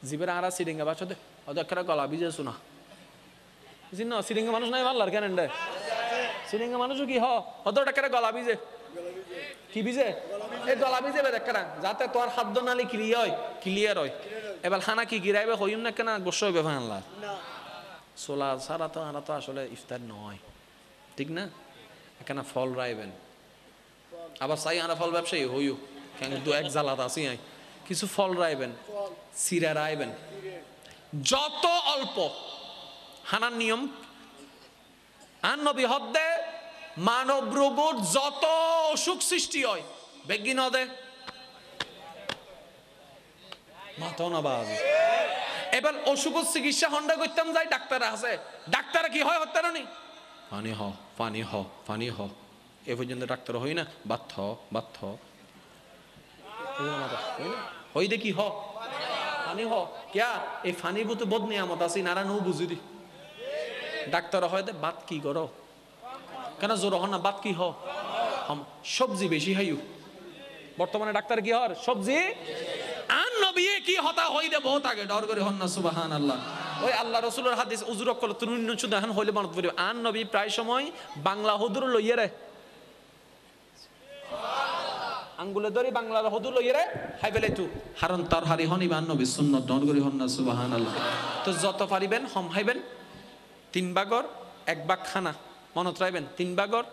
জিবের আরা সিরিঙ্গা বাচ্চাতে ওদের একটা গলা ভিজে শোনা বুঝিন না সিরিঙ্গা মানুষ নাই ভাল্লার কেন সিরিঙ্গা মানুষও কি হদর একটা গলা ভিজে কি ভিজে এই গলা ভিজে একটা যাতে তোর খাদ্য নালী ক্লিয়ার হয় এবার খানা কি গিরাইবে হইম না কেন গোস্ব হইবে ভাঙলা সোলা সারা তো আরা তো আসলে ইফতার নয় ঠিক না এখানে ফল রাইবেন আবার চাই আরা ফল ব্যবসায়ী হইও কেন দু এক জ্বালাত আসি আই কিছু ফল রাইবেন সিরা রাইবেন যত অল্প হানার নিয়ম আর নবী হদ্দে মানব রোগের যত অসুখ সৃষ্টি হয় বেগি নদে মাথা না বাজ এবার অসুখের চিকিৎসা হন্ডা করতাম যাই ডাক্তার আছে ডাক্তার কি হয় হত্যার নি পানি হ এ পর্যন্ত ডাক্তার হই না বাথ হই দে কি পানি ক্যা এই ফানি বুতো বদ নিয়ামত আছে নারা নো বুঝি দি ডাক্তার হয় দে বাত কি করো কেন জোর হন না বাত কি হম সবজি বেশি হাইউ বর্তমানে ডাক্তার কি হর সবজি আন নবী কি হতা হই দে বহুত আগে ডর করে হন না সুবহানাল্লাহ ওই আল্লাহ রাসূলের হাদিস উজুরক কল তুনুন শুধু এখন হইলে বানত পড়িব আন নবী প্রায় সময় বাংলা হুদুর লইয়ে রে আঙ্গুলে ধরি বাংলার হদু লইয়ে রে হাই বেলে তু হারন তার হারি হনিবান নবী সুন্নাত ডর করে হন না সুবহানাল্লাহ তো যত পারিবেন হম হাইবেন 3 ভাগর 1 ভাগ খানা মনত রাখবেন 3 ভাগর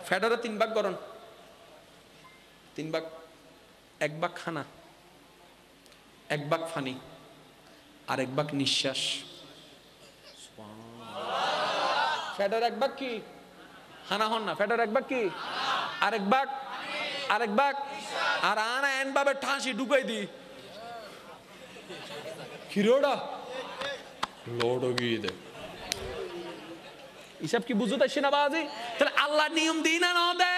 ফেডারে 3 ভাগ করন 3 ভাগ 1 ভাগ খানা 1 ভাগ ফানি আর 1 ভাগ নিঃশ্বাস ফেডার 1 ভাগ কি খানা হন না ফেডার 1 ভাগ কি আর 1 ভাগ আর আনা এন ভাবে ঠাঁসি ঢুকাই দি খিরোড়া লোড গিয়ে দে হিসাব কি বুঝতে আসছে না বাজি তাহলে আল্লাহ নিয়ম দিই না ন দে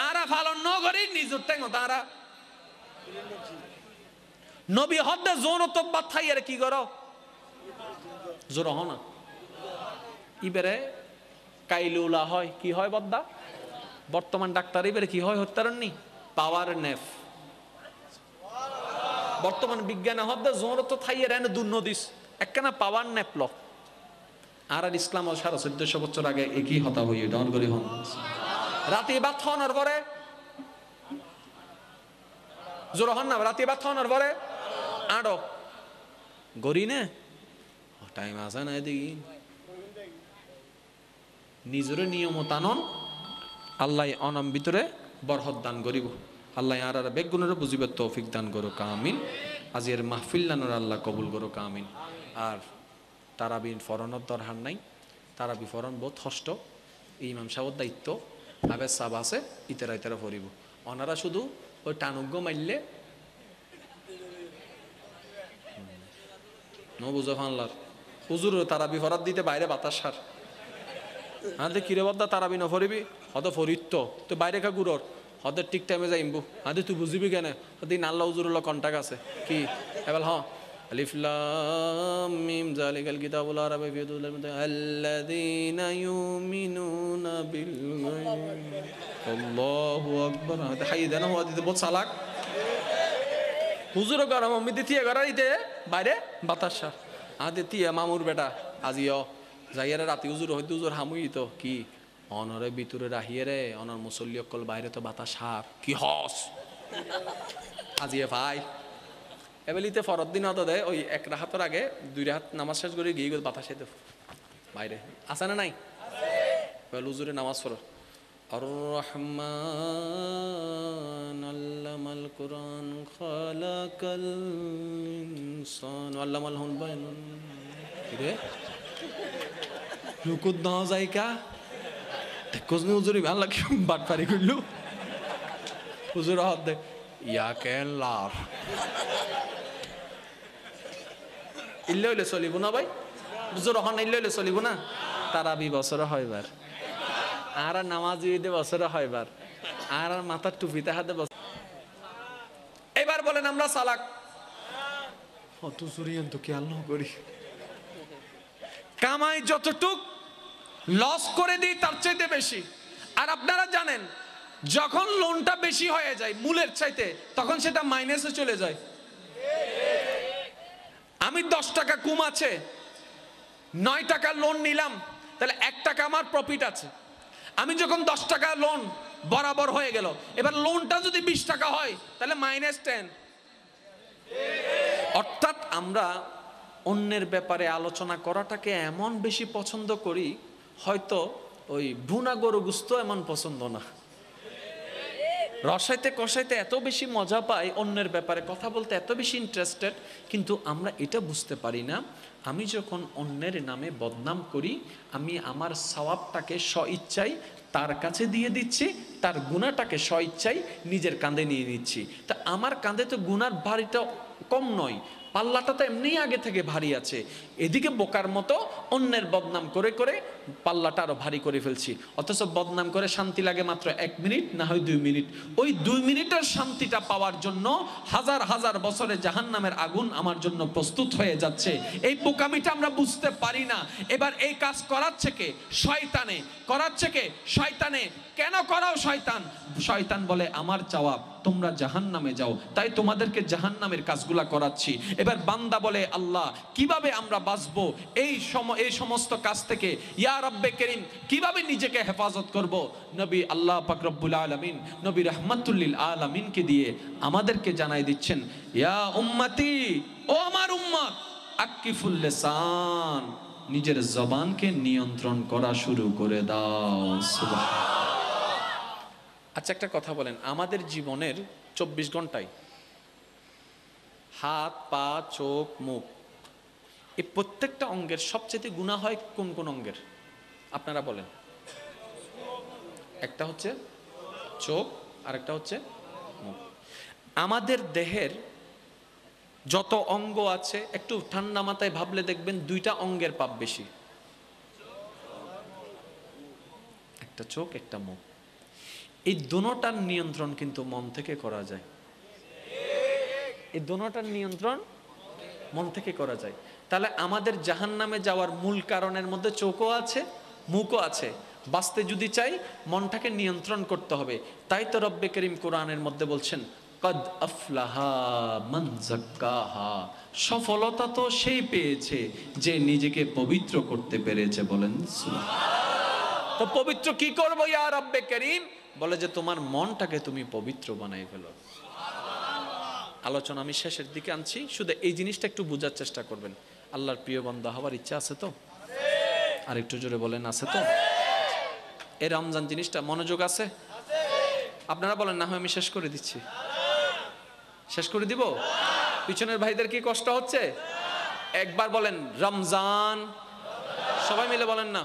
আরা পালন ন করি নিজের টেঙ্গ তারা নবী হদ্দে জোর তো বাথাই আর কি করো জোর হ না ইবেরে কাইলুলা হয় কি হয় বদ্দা বর্তমান ডাক্তার এবারে কি হয় হত্যারণ নি পাওয়ার নেফ বর্তমান বিজ্ঞান হদ্দে জোর তো থাইয়ের এনে দুর্নদিস একখানা পাওয়ার নেপল আর ইসলাম 1450 বছর আগে একই হতা হইয়ে ডন করি হন রাতে বাত হওয়ার পরে জোর হন না রাতে বাত হওয়ার পরে আড়ো গড়ি নে টাইম আছে না এদিকে নিজের নিয়মতানন আল্লাহ অনাম ভিতরে বরহত দান করিব আল্লাহ আর বেগুনের বুঝিবার তৌফিক দান করো কামিন আজির মাহফিল দানোর আল্লাহ কবুল করো কামিন আর তারাবিন ফরনের দরকার নাই তারাবি ফরন বহুত কষ্ট ইমাম সাহেবের দায়িত্ব আবেদ সাহেব আছে ইতারা ফরিব ওনারা শুধু ওই টানুগ্য মারলে ন বুঝো ফানলার হুজুর তারাবি ফরাত দিতে বাইরে বাতাস সার হাতে কিরে বদ্দা তারাবি ন ফরিবি হয়তো ফরিত তো বাইরে খা গুড়র হয়তো ঠিক টাইমে যাইমবু হাতে তুই বুঝিবি কেন হয়তো নাল্লা হুজুরুল্ল কন্টাক্ট আছে কি এবার আলিফ লাম মিম যালিকাল কিতাবুল লা রাইবা ফীহি আল্লাযীনা ইউমিনুনা বিল গায়ব আল্লাহু আকবার হাতে হাই দেন হওয়া দিতে বহুত চালাক হুজুর গরম অমিতে থিয়ে গড়াইতে বাইরে বাতাসা হাতে থিয়ে মামুর বেটা আজিও যাইয়ারে রাতি হুজুর হইতে হুজুর হামুই তো কি অনরে ভিতরে রাহিয়ে রে অনর মুসল্লি অকল বাইরে তো বাতাস হাফ কি হস আজিয়ে ভাই এবেলিতে ফরত দিন হতো দেয় ওই 1 রাহাতের আগে 2 রাহাত নামাজ শেষ করে গিয়ে বাতাস এতে বাইরে আছে না নাই হুজুরে নামাজ পড়ো আর রহমান আল্লামাল কুরআন খালাকাল ইনসান আল্লামাল বায়ান। রে রুকুত না যাইকা কোজনি হুজুরি আল্লাহ কি বাটপারি কইলো হুজুর হাত দে ইয়া কেল্লার ইল্লে হইলে চলিব না ভাই, হুজুর হন ইল্লে হইলে চলিব না। তারাবি বছরে হয়বার, আর নামাজি ঈদে বছরে হয়বার, আর মাথার টুপিতে হাতে বছর। এবার বলেন আমরা চালাক, অত চুরিয়ান তো খেয়াল না করি, কামাই যতটুক লস করে দিই তার চাইতে বেশি। আর আপনারা জানেন যখন লোনটা বেশি হয়ে যায় মূলের চাইতে, তখন সেটা মাইনাসে চলে যায়। আমি 10 টাকা কম আছে, 9 টাকা লোন নিলাম, তাহলে 1 টাকা আমার প্রফিট আছে। আমি যখন 10 টাকা লোন বরাবর হয়ে গেল, এবার লোনটা যদি 20 টাকা হয় তাহলে -10। অর্থাৎ আমরা অন্যের ব্যাপারে আলোচনা করাটাকে এমন বেশি পছন্দ করি, হয়তো ওই ভুনা গরু গুস্ত এমন পছন্দ না। রসাইতে কষাইতে এত বেশি মজা পাই, অন্যের ব্যাপারে কথা বলতে এত বেশি ইন্টারেস্টেড, কিন্তু আমরা এটা বুঝতে পারি না আমি যখন অন্যের নামে বদনাম করি, আমি আমার সওয়াবটাকে স্বইচ্ছায় তার কাছে দিয়ে দিচ্ছি, তার গুনাহটাকে স্বইচ্ছায় নিজের কাঁধে নিয়ে নিচ্ছি। তা আমার কাঁধে তো গুনার ভারীটা কম নয়, পাল্লাটা তো এমনিই আগে থেকে ভারী আছে। এদিকে বোকার মতো অন্যের বদনাম করে করে পাল্লাটা আরো ভারী করে ফেলছি, অথচ বদনাম করে শান্তি লাগে মাত্র 1 মিনিট, না হয় 2 মিনিট। ওই 2 মিনিটের শান্তিটা পাওয়ার জন্য হাজার হাজার বছরে জাহান্নামের আগুন আমার জন্য প্রস্তুত হয়ে যাচ্ছে। এই বোকামিটা আমরা বুঝতে পারি না। এবার এই কাজ করাচ্ছে কে? শয়তানে করাচ্ছে কে? শয়তানে। কেন করাও শয়তান? শয়তান বলে আমার চাওয়া তোমরা জাহান্নামে যাও, তাই তোমাদেরকে জাহান্নামের কাজগুলা করাচ্ছি। এবার বান্দা বলে আল্লাহ কিভাবে আমরা বাঁচবো এই সমস্ত কাজ থেকে? ইয়া রব্বে করিম, কিভাবে নিজেকে হেফাজত করব? নবী আল্লাহ পাক রব্বুল আলামিন, নবী রাহমাতুল লিল আলামিনকে দিয়ে আমাদেরকে জানাই দিচ্ছেন, ইয়া উম্মতি, ও আমার উম্মত, আকিফুল লিসান, নিজের জবানকে নিয়ন্ত্রণ করা শুরু করে দাও। সুবহানাল্লাহ। আচ্ছা একটা কথা বলেন, আমাদের জীবনের 24 ঘন্টায় হাত, পা, চোখ, মুখ, এই প্রত্যেকটা অঙ্গের সবচেয়ে গুনাহ হয় কোন কোন অঙ্গের? আপনারা বলেন। একটা হচ্ছে চোখ, আর একটা হচ্ছে মুখ। আমাদের দেহের যত অঙ্গ আছে, একটু ঠান্ডা মাথায় ভাবলে দেখবেন 2টা অঙ্গের পাপ বেশি, একটা চোখ একটা মুখ। এই দুটোটার নিয়ন্ত্রণ কিন্তু মন থেকে করা যায়। এই দুটোটার নিয়ন্ত্রণ মন থেকে করা যায়। তাহলে আমাদের জাহান্নামে যাওয়ার মূল কারণের মধ্যে চোখও আছে, মুখও আছে। বাঁচতে যদি চাই মনটাকে নিয়ন্ত্রণ করতে হবে। তাই তো রব্বে করিম কোরআনের মধ্যে বলছেন, কদ আফলাহা মান যাক্কাহা, সফলতা তো সেই পেয়েছে যে নিজেকে পবিত্র করতে পেরেছে। বলেন সুবহানাল্লাহ। তো পবিত্র কি করবো ইয়া রব্বে করিম? বলে যে তোমার মনটাকে তুমি পবিত্র বানাই ফেলো। আলোচনা আমি শেষের দিকে আনছি, শুধু এই জিনিসটা একটু বোঝার চেষ্টা করবেন। আল্লাহর প্রিয় বান্দা হওয়ার ইচ্ছা আছে তো? আর একটু জোরে বলেন, আছে তো? এই রমজান জিনিসটা মনোযোগ আছে? আপনারা বলেন, না হয় আমি শেষ করে দিচ্ছি। শেষ করে দিব? পিছনের ভাইদের কি কষ্ট হচ্ছে? একবার বলেন রমজান, সবাই মিলে বলেন না,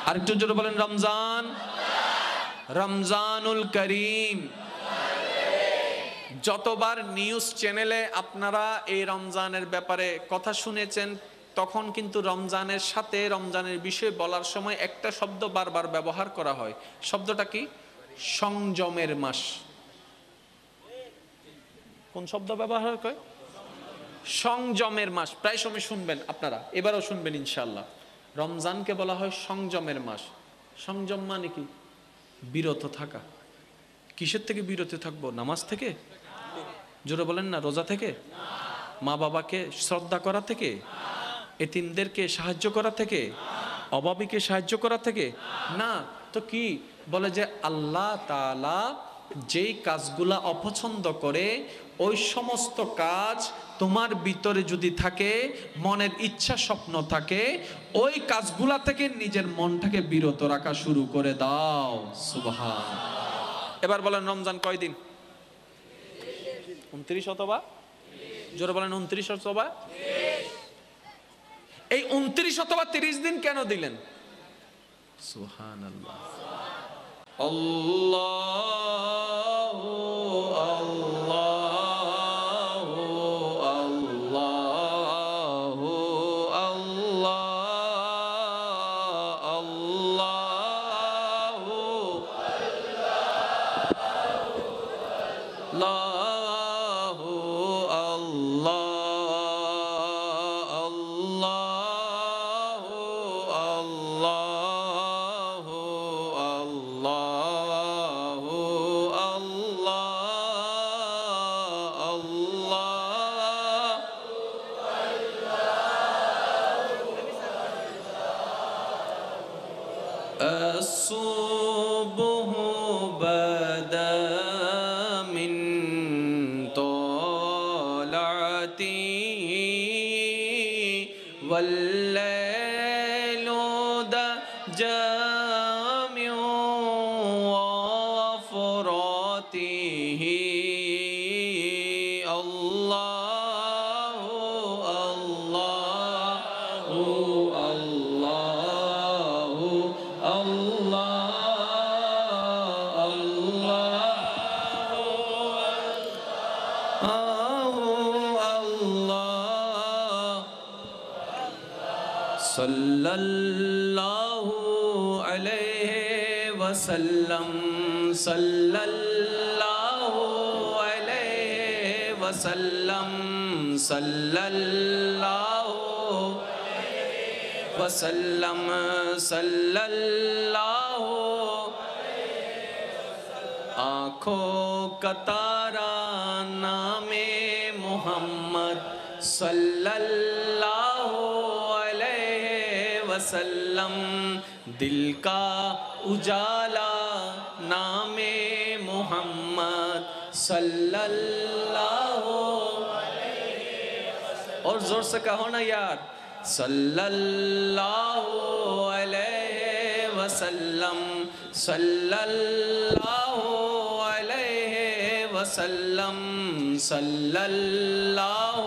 আর একটু জোরে বলেন রমজান, রমজানুল করিম। যতবার নিউজ চ্যানেলে আপনারা এই রমজানের ব্যাপারে কথা শুনেছেন, তখন কিন্তু রমজানের সাথে রমজানের বিষয়ে বলার সময় একটা শব্দ বারবার ব্যবহার করা হয়। শব্দটা কি? সংযমের মাস। কোন শব্দ ব্যবহার করে? সংযমের মাস। প্রায় সময় শুনবেন আপনারা, এবারও শুনবেন ইনশাআল্লাহ। রমজানকে বলা হয় সংযমের মাস। সংযম মানে কি? বিরত থাকা। কিসের থেকে বিরত থাকবো? নামাজ থেকে? জোরে বলেন না। রোজা থেকে? মা বাবাকে শ্রদ্ধা করা থেকে? এতিমদেরকে সাহায্য করা থেকে? অভাবীকে সাহায্য করা থেকে? না তো কি? বলে যে আল্লাহ তাআলা যেই কাজগুলা অপছন্দ করে ওই সমস্ত কাজ তোমার ভিতরে যদি থাকে, মনের ইচ্ছা স্বপ্ন থাকে, ওই কাজগুলা থেকে নিজের মনটাকে বিরত রাখা শুরু করে দাও। সুবহান। এবার বলেন রমজান কয়দিন? 29 অথবা জোরে বলেন 29 অথবা 30। এই 29 অথবা 30 দিন কেন দিলেন? সুবহানাল্লাহ। আল্লাহু আল্লাহু আল্লাহু আল্লাহু আল্লাহু الصبح بدا من طلعته والليل دجى من وفراته الله الله الله सल्लल्लाहु अलैहि वसल्लम सल्लल्लाहु अलैहि वसल्लम सल्लल्लाहु वसल्लम सल्लल्लाहु आँखों का तारा नामे मोहम्मद सल्लल्लाहु अलैहि वसल्लम दिल का उजाला नामे मोहम्मद सल्लल्लाहु और जोर से कहो ना यार सल्लल्लाहु अलैहि वसल्लम सल्लल्लाहु अलैहि वसल्लम सल्लल्लाहु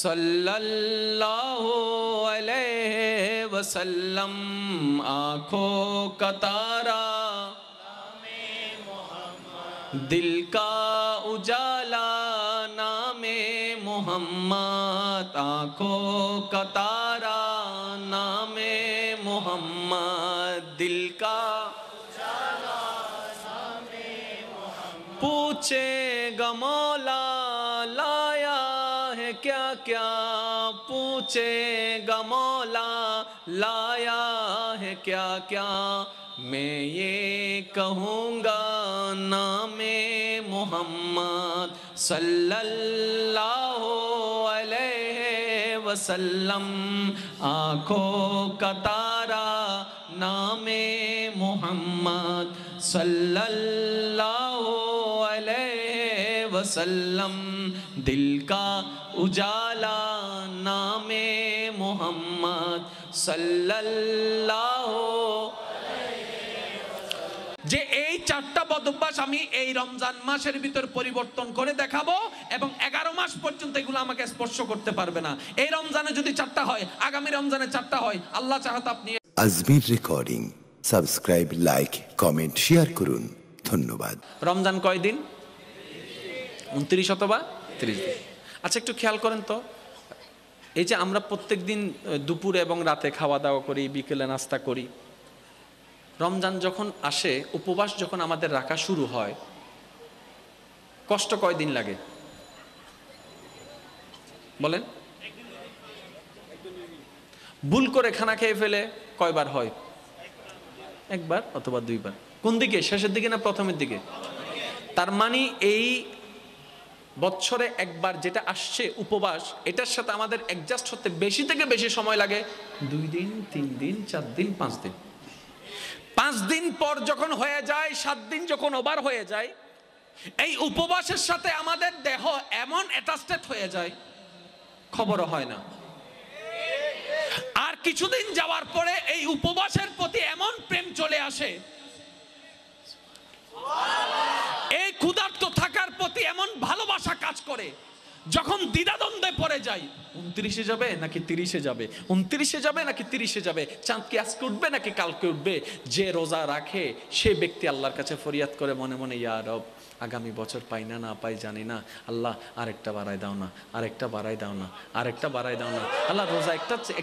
सल्लल्लाहु अलैहि वसल्लम आँखों का तारा दिल का उजाला नामे मोहम्मद आँखों का तारा नामे मोहम्मद दिल का उजाला नामे मोहम्मद पूछेगा मौला लाया है क्या क्या पूछेगा मौला लाया है क्या क्या मैं ये कहूँगा नामे मोहम्मद सल्लल्लाहु अलैहि वसल्लम आँखों का तारा नामे मोहम्मद सल्लल्लाहु अलैहि वसल्लम दिल का उजाला नामे मोहम्मद सल्लल्लाहु যে এই চারটা বদভ্যাস আমি এই রমজান মাসের ভিতর পরিবর্তন করে দেখাবো এবং 11 মাস পর্যন্ত এগুলো আমাকে স্পর্শ করতে পারবে না। এই রমজানে যদি চারটা হয়, আগামী রমজানে চারটা হয়, আল্লাহ চাহাত আপনি Ajmer recording subscribe like comment share করুন। ধন্যবাদ। রমজান কয় দিন? 29 অথবা 30 দিন। আচ্ছা একটু খেয়াল করেন তো, এই যে আমরা প্রত্যেক দিন দুপুরে এবং রাতে খাওয়া দাওয়া করি, বিকেলে নাস্তা করি, রমজান যখন আসে, উপবাস যখন আমাদের রাখা শুরু হয়, কষ্ট কয় দিন লাগে বলেন? ভুল করে খানা খেয়ে ফেলে কয়বার হয়? একবার অথবা দুইবার। কোন দিকে? শেষের দিকে না প্রথমের দিকে? তার মানে এই বছরে একবার যেটা আসছে উপবাস, এটার সাথে আমাদের অ্যাডজাস্ট হতে বেশি থেকে বেশি সময় লাগে 2 দিন, 3 দিন, 4 দিন, 5 দিন। 5 দিন পর যখন হয়ে যায়, 7 দিন যখন ওভার হয়ে যায়, এই উপবাসের সাথে আমাদের দেহ এমন অ্যাটাচড হয়ে যায়, খবরও হয় না। আর কিছুদিন যাওয়ার পরে এই উপবাসের প্রতি এমন প্রেম চলে আসে, এই ক্ষুধার্ত থাকার প্রতি এমন ভালোবাসা কাজ করে, যখন দ্বিধাদ্বন্দ্বে পড়ে যায় 29-এ যাবে নাকি 30-এ যাবে, 29-এ যাবে নাকি 30-এ যাবে, চাঁদ কি আজকে উঠবে নাকি কালকে উঠবে, যে রোজা রাখে সে ব্যক্তি আল্লাহর কাছে ফরিয়াদ করে মনে মনে, ইয়া রব, আগামী বছর পাই না পাই জানি না, আল্লাহ আরেকটা বাড়াই দাও না, আরেকটা বাড়াই দাও না, আরেকটা বাড়াই দাও না, আল্লাহ রোজা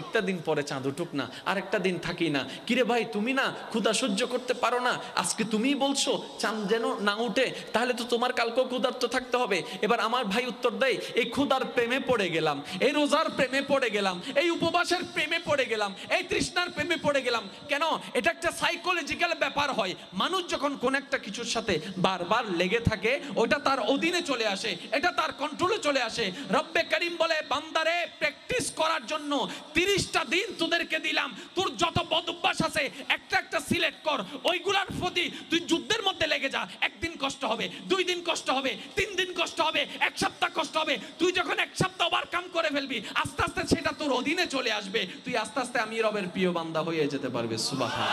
একটা দিন পরে চাঁদ উঠুক না, আরেকটা দিন থাকি না, কিরে ভাই তুমি না ক্ষুধা সহ্য করতে পারো না, আজকে তুমিই বলছো চাঁদ যেন না উঠে, তাহলে তো তোমার কালকেও ক্ষুধার্ত থাকতে হবে। এবার আমার ভাই উত্তর দেয়, এই ক্ষুধার প্রেমে পড়ে গেলাম, এই রোজার প্রেমে পড়ে গেলাম, এই উপবাসের প্রেমে পড়ে গেলাম, এই তৃষ্ণার প্রেমে পড়ে গেলাম। কেন? এটা একটা সাইকোলজিক্যাল ব্যাপার হয়। মানুষ যখন কোন একটা কিছুর সাথে বারবার লেগে থাকে, ওটা তার অধীনে চলে আসে, এটা তার কন্ট্রোলে চলে আসে। রব্বে করিম বলে, বান্দারে প্র্যাকটিস করার জন্য 30টা দিন তোদেরকে দিলাম, তোর যত বদ অভ্যাস আছে একটা একটা সিলেক্ট কর, ওইগুলার প্রতি তুই যুদ্ধের মধ্যে লেগে যা। একদিন কষ্ট হবে, 2 দিন কষ্ট হবে, 3 দিন কষ্ট হবে, 1 সপ্তাহ কষ্ট হবে। তুই যখন 1 সপ্তাহ ওভারকাম করে ফেলবি, আস্তে আস্তে সেটা তোর অধীনে চলে আসবে, তুই আস্তে আস্তে আমি রবের প্রিয় বান্দা হয়ে যেতে পারবি। সুবহান।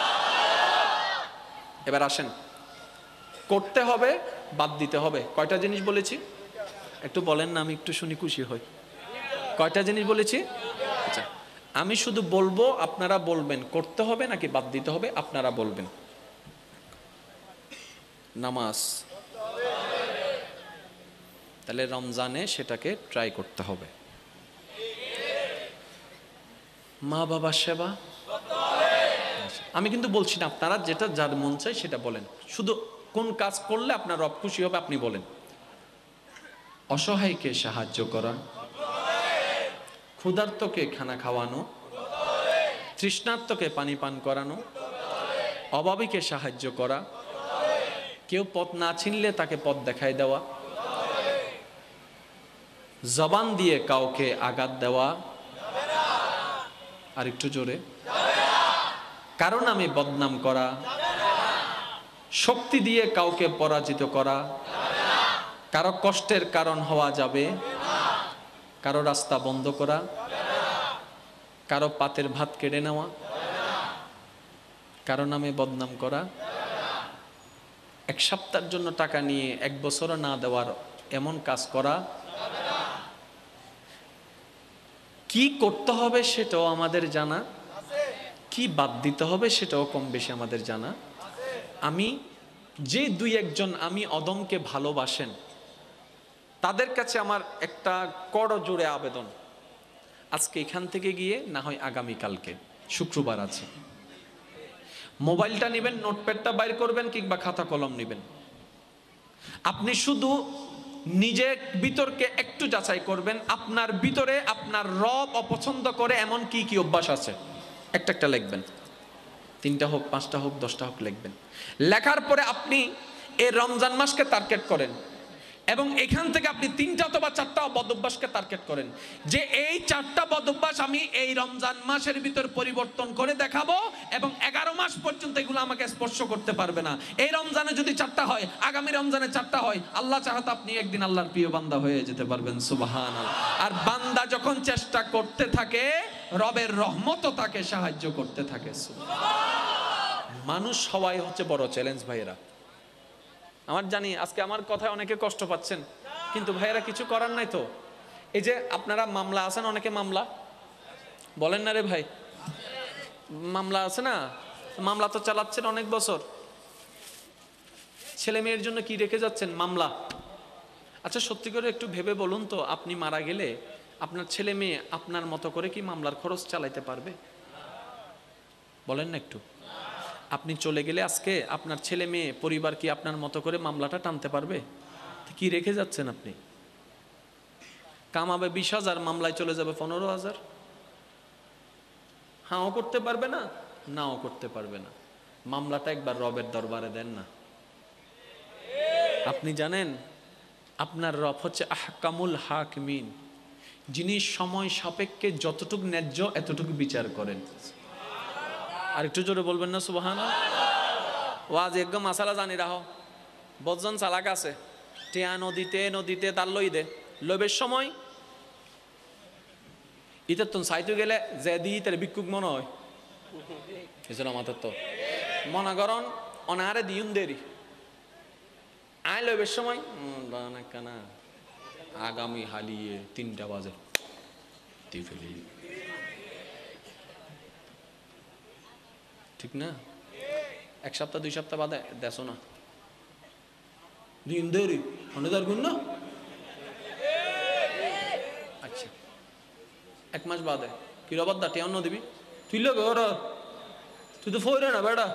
এবার আসেন, করতে হবে, বাদ দিতে হবে। কয়টা জিনিস বলেছি একটু বলেন না, আমি একটু শুনি খুশি হই। কয়টা জিনিস বলেছি? আচ্ছা, আমি শুধু বলবো, আপনারা বলবেন করতে হবে নাকি বাদ দিতে হবে, আপনারা বলবেন। নামাজ, তাহলে রমজানে সেটাকে ট্রাই করতে হবে। মা বাবার সেবা, আমি কিন্তু বলছি না, আপনারা যেটা যার মন চায় সেটা বলেন, শুধু কোন কাজ করলে আপনার রব খুশি হবে আপনি বলেন। অসহায়কে সাহায্য করা, ক্ষুধার্তকে খানা খাওয়ানো, তৃষ্ণার্তকে পানি পান করানো, অভাবীকে সাহায্য করা, কেউ পথ না চিনলে তাকে পথ দেখায় দেওয়া, জবান দিয়ে কাউকে আঘাত দেওয়া, আর একটু জোরে, কারণ আমি বদনাম করা, শক্তি দিয়ে কাউকে পরাজিত করা, কারো কষ্টের কারণ হওয়া যাবে, কারো রাস্তা বন্ধ করা, কারো পাতের ভাত কেড়ে নেওয়া, কারো নামে বদনাম করা, 1 সপ্তাহের জন্য টাকা নিয়ে 1 বছরও না দেওয়ার এমন কাজ করা। কি করতে হবে সেটাও আমাদের জানা, কি বাদ দিতে হবে সেটাও কম বেশি আমাদের জানা। আমি যে 2-1 জন আমি অদমকে ভালোবাসেন, তাদের কাছে আমার একটা করজোড়ে আবেদন, আজকে এখান থেকে গিয়ে না হয় আগামীকালকে শুক্রবার আছে, মোবাইলটা নেবেন, নোটপ্যাডটা বাইর করবেন, কিংবা খাতা কলম নেবেন। আপনি শুধু নিজের ভিতরকে একটু যাচাই করবেন, আপনার ভিতরে আপনার রব অপছন্দ করে এমন কি কি অভ্যাস আছে, একটা একটা লিখবেন। 3টা হোক, 5টা হোক, 10টা হোক লিখবেন। লেখার পরে আপনি এই রমজান মাসকে টার্গেট করেন, এবং এখান থেকে আপনি 3টা অথবা 4টা বদ অভ্যাসকে টার্গেট করেন, যে এই 4টা বদ অভ্যাস আমি এই রমজান মাসের ভিতর পরিবর্তন করে দেখাবো, এবং 11 মাস পর্যন্ত এগুলো আমাকে স্পর্শ করতে পারবে না। এই রমজানে যদি 4টা হয়, আগামী রমজানে 4টা হয়, আল্লাহ চাহাতে আপনি একদিন আল্লাহর প্রিয় বান্দা হয়ে যেতে পারবেন। সুবহানাল্লাহ। আর বান্দা যখন চেষ্টা করতে থাকে, রবের রহমতও তাকে সাহায্য করতে থাকে। মানুষ হওয়াই হচ্ছে বড় চ্যালেঞ্জ ভাইয়েরা। আমার জানি আজকে আমার কথায় অনেকে কষ্ট পাচ্ছেন, কিন্তু ভাইয়েরা কিছু করার নাই তো। এই যে আপনারা মামলা আছেন, অনেকে মামলা বলেন না রে ভাই, মামলা আছে না, মামলা তো চালাচ্ছেন অনেক বছর, ছেলে মেয়ের জন্য কি রেখে যাচ্ছেন? মামলা। আচ্ছা সত্যি করে একটু ভেবে বলুন তো, আপনি মারা গেলে আপনার ছেলে মেয়ে আপনার মতো করে কি মামলার খরচ চালাইতে পারবে? বলেন না একটু। আপনি চলে গেলে আজকে আপনার ছেলে মেয়ে পরিবার কি আপনার মতো করে মামলাটা টানতে পারবে? কি রেখে যাচ্ছেন আপনি? কামাবে 20,000, মামলায় চলে যাবে 15,000। হাও করতে পারবে না, নাও করতে পারবে না। মামলাটা একবার রবের দরবারে দেন না। আপনি জানেন আপনার রব হচ্ছে আহকামুল হাকিমিন, যিনি সময় সাপেক্ষে যতটুকু ন্যায্য এতটুকু বিচার করেন। আর একটু জোরে বলবেন না সুবহানাল্লাহ। ওয়াজ একদম মাসালা জানি রাখো, বজন চালাক আছে, টিয়া নদীতে নদীতে তার লই দে লইবের সময় ইতার তো সাইতে গেলে যে দি তার ভিক্ষুক মনে হয় এছাড়া মাথার তো মনাগরণ অনারে দিউন দেরি আয় লইবের সময় কানা আগামী হালিয়ে 3টা বাজে তুই ফেলি ঠিক না 1 সপ্তাহ 2 সপ্তাহ বাদে দেখো না দিন দেরি অনেদার গুণ না আচ্ছা 1 মাস বাদে কি রবাদ দা টিয়ান্ন দিবি তুই লোক ওর তুই তো ফইরে না বেটা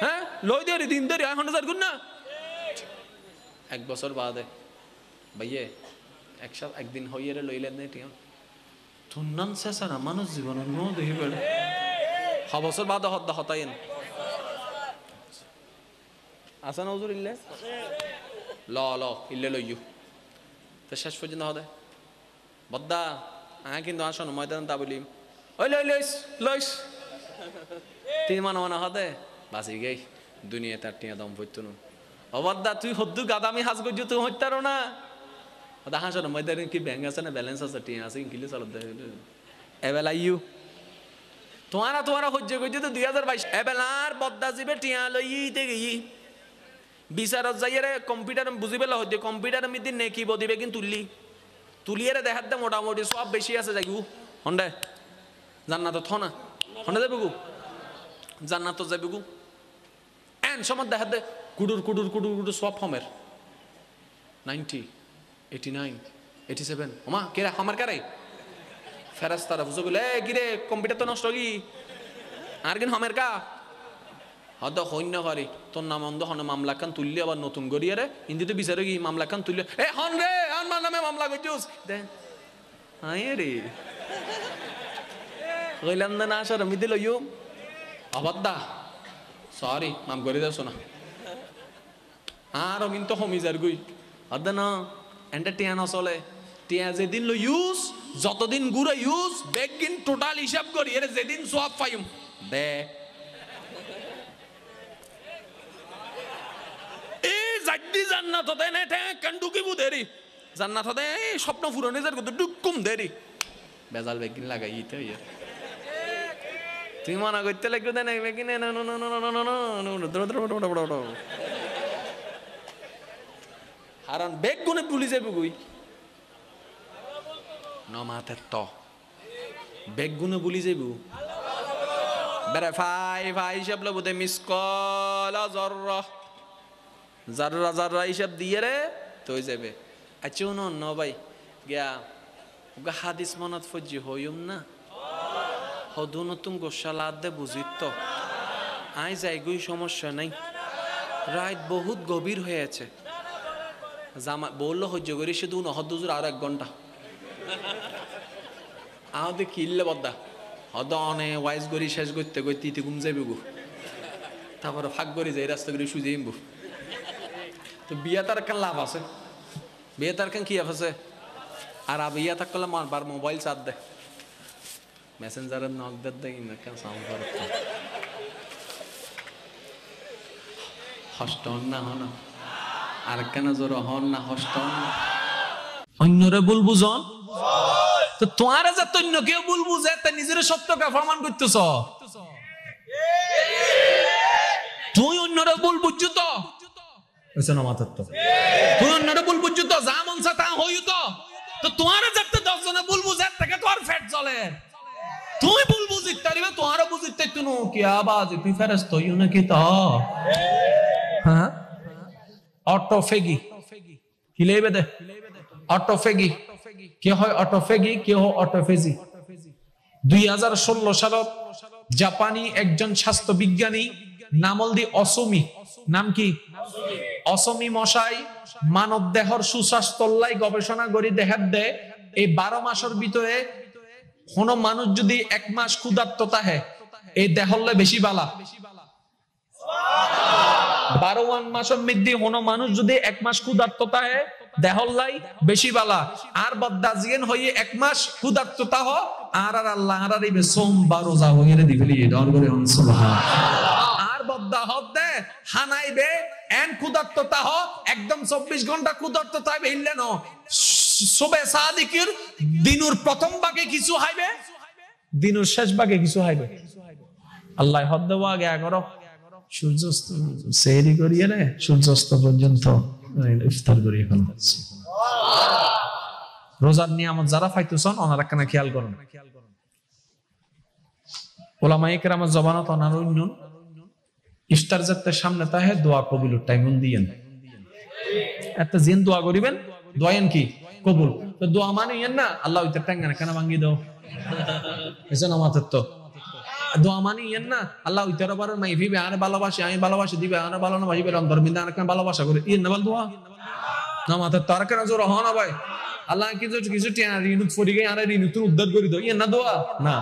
হ্যাঁ লই দেরি দিন দেরি 100,000 গুণ না 1 বছর বাদে ভাইয়ে একদিন হইয়ে লইলেন না টিয়া তোর নাম শেষা না মানুষ জীবন ন দেখি বেড়ে 6 বছর বাদে হদ্দা হতাইন আসা না হুজুর ইল্লে ল ইল্লে লইয়ু তো শেষ পর্যন্ত হদে বদ্দা কিন্তু আসন ময়দান তা বলি ওই লইস তিন মানা হদে বাঁচি গেই দুনিয়া তার টিয়া দম পড়তো না ও বদ্দা তুই হদ্দু গাদামি হাজ করছো তুই হইতারো না ওটা হাসন ময়দান কি ব্যাংক আছে না ব্যালেন্স আছে টিয়া আছে কিলে চালত এবেলা ইউ তোমারা হজ্জ করছো তো 2022 এবেলার বদ্দা জিবে টিয়া লইতে গেই বিচারত যাইয়ারে কম্পিউটার বুঝি পেলা হইতে কম্পিউটার মিদি নেকি বদিবে কিন্তু তুলিয়ারে দেখার দে মোটামুটি সব বেশি আছে যাইগু হন্ডে জান্নাত থনা হন্ডে যাবে গু জান্নাত যাবে গু এন সময় দেখার দে কুডুর সব ফমের 90 89 87 ওমা কেরা আমার কারে ফেরেশতারা বুঝো বলে এ কিরে কম্পিউটার তো নষ্ট কি আর কিন হমের কা হদ হইন্য পারি তোর নাম অন্ধ হন মামলা খান তুললি আবার নতুন গড়িয়ারে হিন্দিতে বিচারে কি মামলা খান তুললি এ হন রে আমার নামে মামলা করছিস দে আয় রে কইলাম না আসর আমি দিল ইউ আবাদা সরি মাম করে দাও শোনা আর কিন্তু হমিজার গুই আদা না এন্ড টিয়া না চলে টিয়া যেদিন লো ইউজ যতদিন গুড়া ইউজ বেগিন টোটাল হিসাব করি এর যেদিন সব পাইম দে জাড্ডি জান্নাত হতে না ঠে কান্ডুকি বুদেরি জান্নাত হতে স্বপ্ন পূরণে যার কত ডুকুম দেরি বেজাল বেগিন লাগাইতে হইয়া তুই মনে করতে লাগবে দেন বেগিন হারান বেগ গুনে পুলি যাবে গুই নমাতের তো বেগ গুনে বুলি যাইব বেরে ভাই হিসাব লব দে মিস কল জাররা হিসাব দিয়ে রে তো যাবে আচ্ছা ন ভাই গিয়া ওগা হাদিস মনত ফজি হইম না হদু নতুন গোসালাদ দে বুঝিত তো আই যাই গুই সমস্যা নাই রাত বহুত গভীর হয়েছে জামা বললো সহ্য করি শুধু নহদুজুর আর 1 ঘন্টা আহতে কিনলে বদ্দা হদ অনে ওয়াইজ করি শেষ করতে করতে ইতি ঘুম যাইব গো তারপরে ফাঁক করি যাই রাস্তা করে শুয়ে যাইব তো বিয়া তার কেন লাভ আছে বিয়ে তার কেন কি আছে আর বিয়া থাকলে মারবার মোবাইল চার দে মেসেঞ্জারের নক দেয় না কেন সাউন্ড করে হস্টন না হন আর কেন জোর হন না হস্টন অন্যরে বলবো জন তো তোমার যে তন্য কেউ বলবো যে তা নিজের সত্যকে প্রমাণ করতেছ তুই অন্যরে বলবো তো তুই অন্যরে বলবো তো যা মন চা তা হইও তো তোমার যাতে 10 জনে বলবো যে থেকে তোমার ফেট চলে তুই বলবো জিতারিবে তোমারও বুঝিতে তুনো কি আওয়াজ তুই ফেরেশত হইও নাকি তা হ্যাঁ অটোফেগি হিলেবে দে অটোফেগি কি হয় অটোফেগি কি হয় অটোফেজি 2016 সালত জাপানি একজন স্বাস্থ্য বিজ্ঞানী নামলদি অসমি নাম কি অসমি মশাই মানব দেহর সুস্বাস্থ্যলাই গবেষণা করি দেখাত দে এই 12 মাসের ভিতরে কোন মানুষ যদি 1 মাস ক্ষুধার্ত থাকে এই দেহলে বেশি বালা 12 মাসের মধ্যে কোন মানুষ যদি 1 মাস ক্ষুধার্ত থাকে দেহলাই বেশি বালা আর বদ্দাজিয়েন হয়ে 1 মাস ক্ষুধার্ততা হ আর আল্লাহ আর এই সোমবার রোজা হইরে দিবেলি ডর করে সুবহানাল্লাহ আর বদ্দা হদ্দে হানাইবে এন ক্ষুধার্ততা হ একদম 24 ঘন্টা ক্ষুধার্ততা হইলে ন সুবে সাদিকের দিনুর প্রথম ভাগে কিছু হইবে দিনুর শেষ ভাগে কিছু হইবে আল্লাহ হদ্দে আগে করো সূর্যাস্ত সেহরি করিয়ে রে সূর্যাস্ত পর্যন্ত ইফতার করিয়ে ফেলা রোজার নিয়ামত যারা পাইতেছেন ওনারা কেন খেয়াল করেন ওলামায়ে কেরামের জবানত ওনার উন্নয়ন ইফতার যাতে সামনে তাহে দোয়া কবুলের টাইম দিয়েন একটা জিন দোয়া করিবেন দোয়ায়েন কি কবুল তো দোয়া মানে ইয়েন না আল্লাহ ওইটা টাঙ্গা কেন ভাঙ্গি দাও এজন্য আমাদের তো দোয়া মানে ইয়েন না আল্লাহ ওইটার আবার মাইফিবে আরে ভালোবাসি আমি ভালোবাসি দিবে আরে ভালো না ভাইবে অন্তর বিন্দা আর কেন ভালোবাসা করে ইয়েন না বল দোয়া না আমাদের তো আর কেন জোর হ না ভাই আল্লাহ কিছু কিছু টিয়া ঋণুত ফরি গে আরে ঋণুত উদ্ধার করে দাও ইয়েন না দোয়া না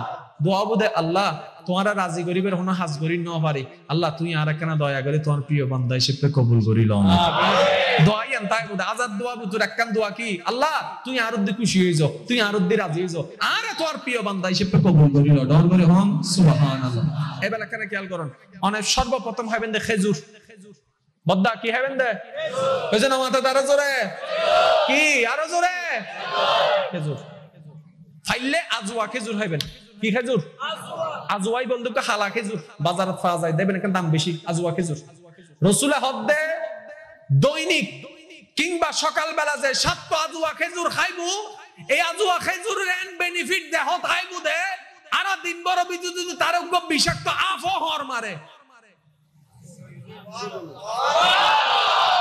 দোয়া বুদে আল্লাহ তোমারা রাজি করিবের হন হাজ করি ন পারি আল্লাহ তুই আর একখানা দয়া করে তোমার প্রিয় বান্দা হিসেবে কবুল করিল দোয়াই তাই বুদে আজাদ দোয়া বুতুর একখান দোয়া কি আল্লাহ তুই আর উদ্দি খুশি হয়ে যাও তুই আর উদ্দি রাজি হয়ে যাও আরে তোমার প্রিয় বান্দা হিসেবে কবুল করিল ডর করে হন সুবহানাল্লাহ এবার এখানে খেয়াল করুন অনেক সর্বপ্রথম হইবেন দে খেজুর বদ্দা কি হইবেন দে কইছেন মাথা আরো জোরে কি আরো জোরে খেজুর ফাইলে আজওয়া খেজুর হইবেন কি খেজুর আজওয়াই বলতো হালা খেজুর বাজারে পাওয়া যায় দেখবেন এখানে দাম বেশি আজওয়া খেজুর রাসূলে হদ্দে দৈনিক কিংবা সকালবেলা যে 7 আজওয়া খেজুর খাইবো এই আজওয়া খেজুরের এন্ড বেনিফিট দেহ খাইবো দে আর দিন বড় বিদ্যুৎ যদি তার বিষাক্ত আফ হর মারে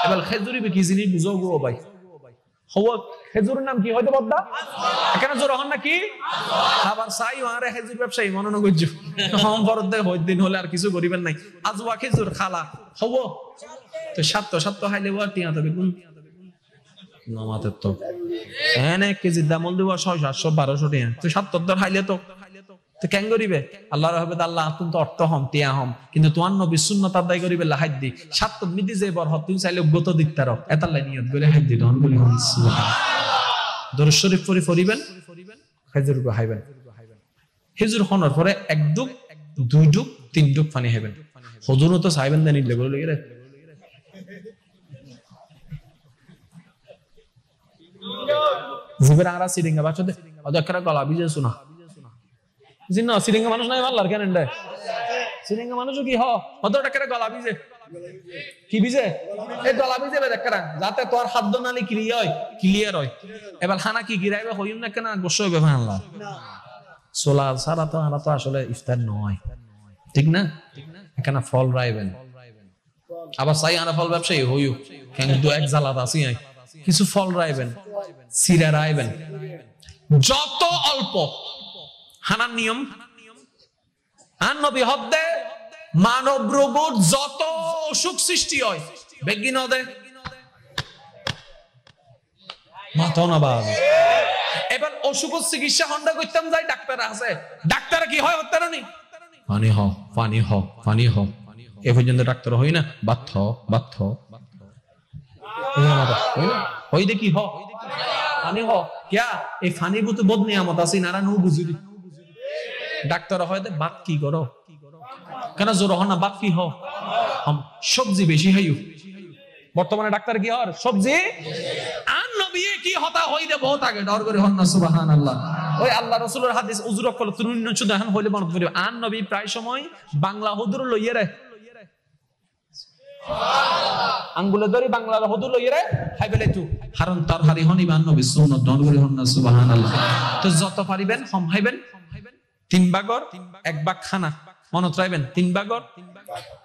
এবার খেজুরি কি জিনিস বুঝো গো ভাই হওয়া খেজুরের নাম কি হয়তো বদ্দা এখানে জোর হন নাকি আবার চাই আরে খেজুর ব্যবসায়ী মনে করছো হম বরদে দিন হলে আর কিছু করিবেন নাই আজওয়া খেজুর খালা হব তো সাত খাইলে টিয়া তবে কোন নামাতের তো এনে কেজির দাম দিব 600-700-1200 টাকা তো 70 খাইলে তো কেন করিবে আল্লাহর হবে আল্লাহ তুমি তো অর্থ হম টিয়া হম কিন্তু তোমার নবী সুন্নাত আদায় করিবে লাহাদ দি 70 মিদি যে বর তুমি চাইলে গত দিকতার এতাল্লাই নিয়ত করে হাত দি দহন করি হম সুবহানাল্লাহ দরুদ শরীফ পড়িবেন খেজুর খাইবেন খেজুর হনর পরে 1 ডুব 2 ডুব 3 ডুব পানি খাইবেন হুজুরও তো চাইবেন দেন নিলে বলে রে জিবরা আরা সিরিঙ্গা বাচ্চা দে অদকরা গলা বিজে শোনা জিন্না সিরিঙ্গা মানুষ নাই আল্লাহর কেন রে সিরিঙ্গা মানুষ কি হ অদটা করে গলা বিজে কি বিজে এই গলা বিজে দেখরা যাতে তোর খাদ্য নালী ক্লিয়ার হয় এবার খানা কি গিরাইবে হইম না কেন গোশ হইবে আল্লাহ সোলা সারা তো আরা তো আসলে ইফতার নয় ঠিক না এখানে ফল রাইবেন আবার চাই আনা ফল ব্যবসায়ী হইউ কিন্তু এক জালাত আসি আই কিছু ফল রাইবেন সিরা রাইবেন যত অল্প হানার নিয়ম আর নবী হদ্দে মানব রোগের যত অসুখ সৃষ্টি হয় বেগিন দে মাথা না বাজ এবার অসুখের চিকিৎসা হন্ডা করতাম যাই ডাক্তার আছে ডাক্তার কি হয় হতে না নি পানি হ এ পর্যন্ত ডাক্তার হই না বাথ হই দেখি হ পানি হ কিয়া এই ফানি বুতে বদ নিয়ামত আছে নারা নো বুঝিলি ডাক্তার হয় বাত কি করো কেন জোর হ না বাত কি হ সবজি বেশি হাইউ বর্তমানে ডাক্তার কি হর সবজি আর নবী কি হতা হই দে বহুত আগে ডর করে হন না সুবহানাল্লাহ ওই আল্লাহ রাসূলের হাদিস উজুর কল তুরুন্ন সুদাহান হইলে মনে পড়বে আর নবী প্রায় সময় বাংলা হুজুর লইয়ে রে আঙ্গুলে ধরি বাংলার হুজুর লইয়ে রে খাইবেলে তু হারন তরহারি হনি বান নবী সুন্নাত ডর করে হন না সুবহানাল্লাহ তো যত পারিবেন কম খাইবেন 3 ভাগর 1 ভাগ খানা মনত রাখবেন 3 ভাগর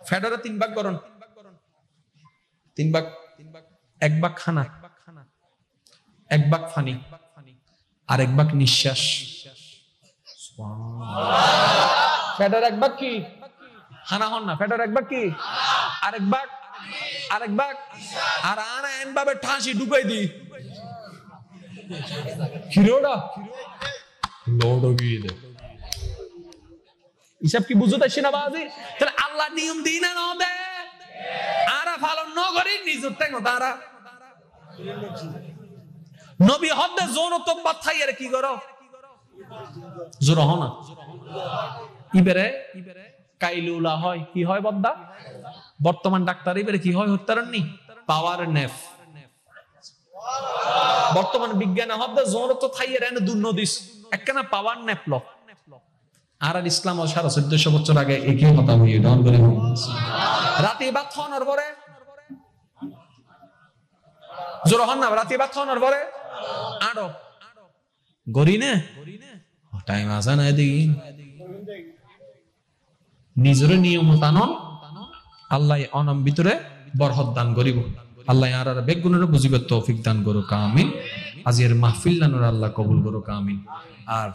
ফেডারে 3 ভাগ করুন 3 ভাগ 1 ভাগ খানা 1 ভাগ পানি আর 1 ভাগ নিঃশ্বাস সুবহানাল্লাহ ফেডার 1 ভাগ কি খানা হন না ফেডার 1 ভাগ কি আর 1 ভাগ আর আনা এন ভাবে ঠাসি ঢুকাই দি হিরোডা লোডো গিয়ে দে হিসাব কি বুঝতে আসছে না বাজি তাহলে আল্লাহ নিয়ম দিই না দে আরা পালন ন করি নিজের টেঙ্গ তারা নবী হদ্দে জোর তো বাথাই আর কি করো জোর হ না ইবেরে কাইলুলা হয়, কি হয় বদ্দা? বর্তমান ডাক্তারি বেরে কি হয় হত্যারণনি? পাওয়ার নেফ। বর্তমান বিজ্ঞান হদ্দা জোর তো থাইয়ে রেন দুর্নদিস একখানা পাওয়ার নেফ ল। আর ইসলাম 1450 বছর আগে একই কথা হইয়ে ডন করে রাতে ভাত খাওয়ানোর পরে জোর হন না, রাতে ভাত খাওয়ানোর পরে আড়ো গড়ি নে টাইম আসা না এদিকে নিজের নিয়ম টানন আল্লাহ অনম ভিতরে বরহত দান করিব। আল্লাহ আর বেগুনের বুঝিবে তৌফিক দান করুক আমিন। আজির মাহফিল নানুর আল্লাহ কবুল করুক আমিন। আর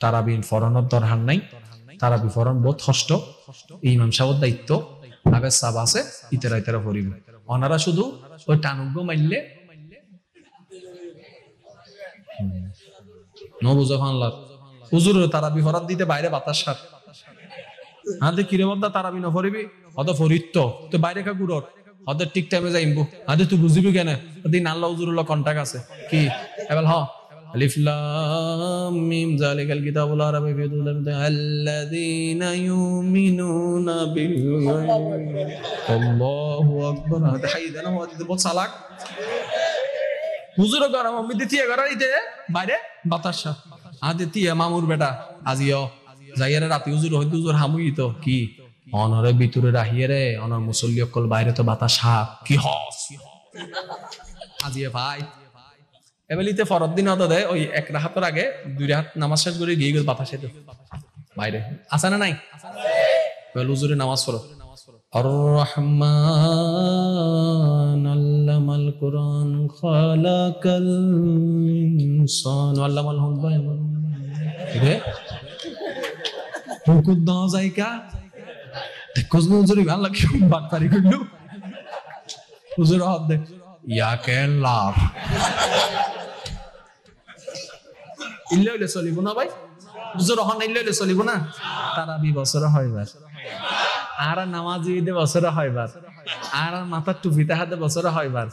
তারাবিন ফরনের দরকার নাই, তারাবি ফরন বহুত কষ্ট, ইমাম সাহেবের দায়িত্ব আবে সাব আছে ইতেরা ইতেরা পড়িব। ওনারা শুধু ওই টানুগ্য মাইললে নবুজা ফানলার হুজুর তারাবি ফরাত দিতে বাইরে বাতাস সার হাতে কিরে মধ্যা তারাবি না ফরিবি হয়তো ফরিত তো বাইরে কা গুড়র হয়তো ঠিক টাইমে যাইবো হাতে তুই বুঝিবি কেন দিন আল্লাহ হুজুরুল্লাহ কন্টাক্ট আছে কি এবার হ আলিফ লাম মিম যালিকাল কিতাবুল আরাবি ফি আল্লাযীনা ইউমিনুনা বিল গায়ব আল্লাহু আকবার। হাতে হাই দেন ওয়াজিদ বহুত সালাক হুজুর গরম আমি দিতিয়া গরাইতে বাইরে বাতাসা আদে তিয়া মামুর বেটা আজিও যাইয়ারে রাতে হুজুর হইতে হুজুর হামুই তো কি অনরে ভিতরে রাহিয়ে রে অনর মুসল্লি অকল বাইরে তো বাতাসা কি হস আজিয়ে ভাই এবেলিতে ফরদ দিন হতো দে ওই এক রাহাতের আগে দুই রাহাত নামাজ শেষ করে গিয়ে গেল বাতাসে তো বাইরে আসে না নাই হুজুরে নামাজ পড়ো আর-রহমান আল্লামাল কুরআন খালাকাল ইনসান আল্লামাল হুকমান রে হুকুম দাও যাইকা দেখোস হুজুরে আল্লাহ কি বাটপারি করলো হুজুর হাত দে ইয়া কেল্লাহ ইল্লে ইল্লে চলিব না ভাই হুজুর হন ইল্লে ইল্লে চলিব না তারাবি বছর হয়বার আর নামাজি ঈদে বছর হয়বার আর মাথার টুপিতে হাতে বছর হয়বার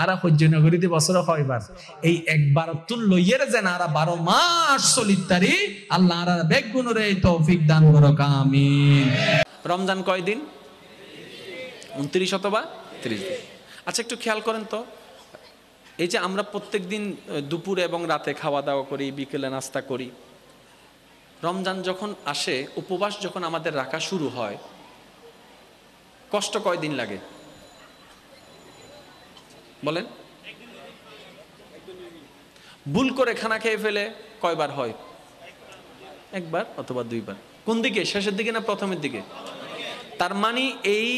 আর সহ্যনগরীতে বছর হয়বার এই একবার তুল লইয়ের যেন আর 12 মাস চলিতারি আল্লাহ আর বেগুনরে তৌফিক দান করুক আমিন। রমজান কয়দিন? 29 অথবা 30 দিন। আচ্ছা একটু খেয়াল করেন তো, এই যে আমরা প্রত্যেকদিন দুপুরে এবং রাতে খাওয়া দাওয়া করি, বিকেলে নাস্তা করি, রমজান যখন আসে উপবাস যখন আমাদের রাখা শুরু হয় কষ্ট কয়দিন লাগে বলেন? ভুল করে খানা খেয়ে ফেলে কয়বার হয়? একবার অথবা দুইবার। কোন দিকে? শেষের দিকে না প্রথমের দিকে? তার মানে এই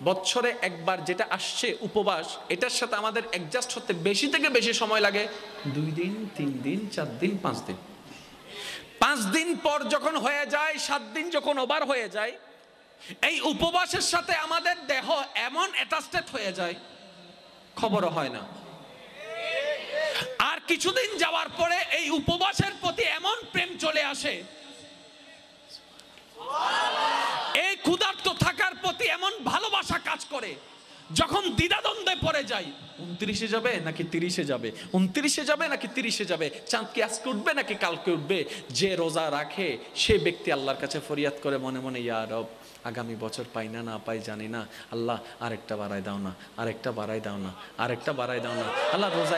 বছরে একবার যেটা আসছে উপবাস, এটার সাথে আমাদের অ্যাডজাস্ট হতে বেশি থেকে বেশি সময় লাগে 2 দিন, 3 দিন, 4 দিন, 5 দিন। 5 দিন পর যখন হয়ে যায়, 7 দিন যখন ওভার হয়ে যায়, এই উপবাসের সাথে আমাদের দেহ এমন অ্যাটাচড হয়ে যায় খবরও হয় না। আর কিছুদিন যাওয়ার পরে এই উপবাসের প্রতি এমন প্রেম চলে আসে, এই ক্ষুধার্ত থাকার প্রতি এমন ভালোবাসা কাজ করে, যখন দ্বিধাদ্বন্দ্বে পড়ে যায় 29-এ যাবে নাকি 30-এ যাবে, 29-এ যাবে নাকি 30-এ যাবে, চাঁদ কি আজকে উঠবে নাকি কালকে উঠবে, যে রোজা রাখে সে ব্যক্তি আল্লাহর কাছে ফরিয়াদ করে মনে মনে, ইয়া রব আগামী বছর পাই না না পাই জানি না, আল্লাহ আরেকটা বাড়াই দাও না, আরেকটা বাড়াই দাও না, আরেকটা বাড়াই দাও না, আল্লাহ রোজা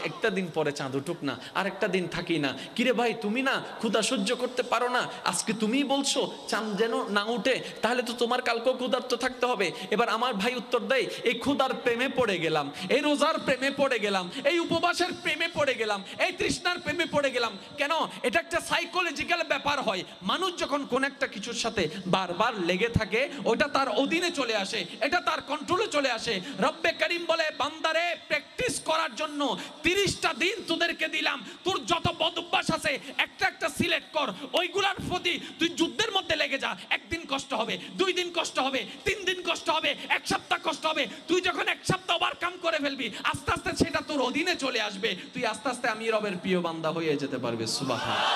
একটা দিন পরে চাঁদ উঠুক না, আরেকটা দিন থাকি না, কিরে ভাই তুমি না ক্ষুধা সহ্য করতে পারো না, আজকে তুমিই বলছো চাঁদ যেন না উঠে, তাহলে তো তোমার কালকেও ক্ষুধার্ত থাকতে হবে। এবার আমার ভাই উত্তর দেয়, এই ক্ষুধার প্রেমে পড়ে গেলাম, এই রোজার প্রেমে পড়ে গেলাম, এই উপবাসের প্রেমে পড়ে গেলাম, এই তৃষ্ণার প্রেমে পড়ে গেলাম। কেন? এটা একটা সাইকোলজিক্যাল ব্যাপার হয়। মানুষ যখন কোন একটা কিছুর সাথে বারবার লেগে থাকে, ওটা তার অধীনে চলে আসে, এটা তার কন্ট্রোলে চলে আসে। রব্বে করিম বলে, বান্দারে প্র্যাকটিস করার জন্য 30টা দিন তোদেরকে দিলাম, তোর যত বদ অভ্যাস আছে একটা একটা সিলেক্ট কর, ওইগুলার প্রতি তুই যুদ্ধের মধ্যে লেগে যা। 1 দিন কষ্ট হবে, 2 দিন কষ্ট হবে, 3 দিন কষ্ট হবে, 1 সপ্তাহ কষ্ট হবে। তুই যখন 1 সপ্তাহ ওভারকাম করে ফেলবি, আস্তে আস্তে সেটা তোর অধীনে চলে আসবে, তুই আস্তে আস্তে আমি রবের প্রিয় বান্দা হয়ে যেতে পারবি। সুবহানাল্লাহ।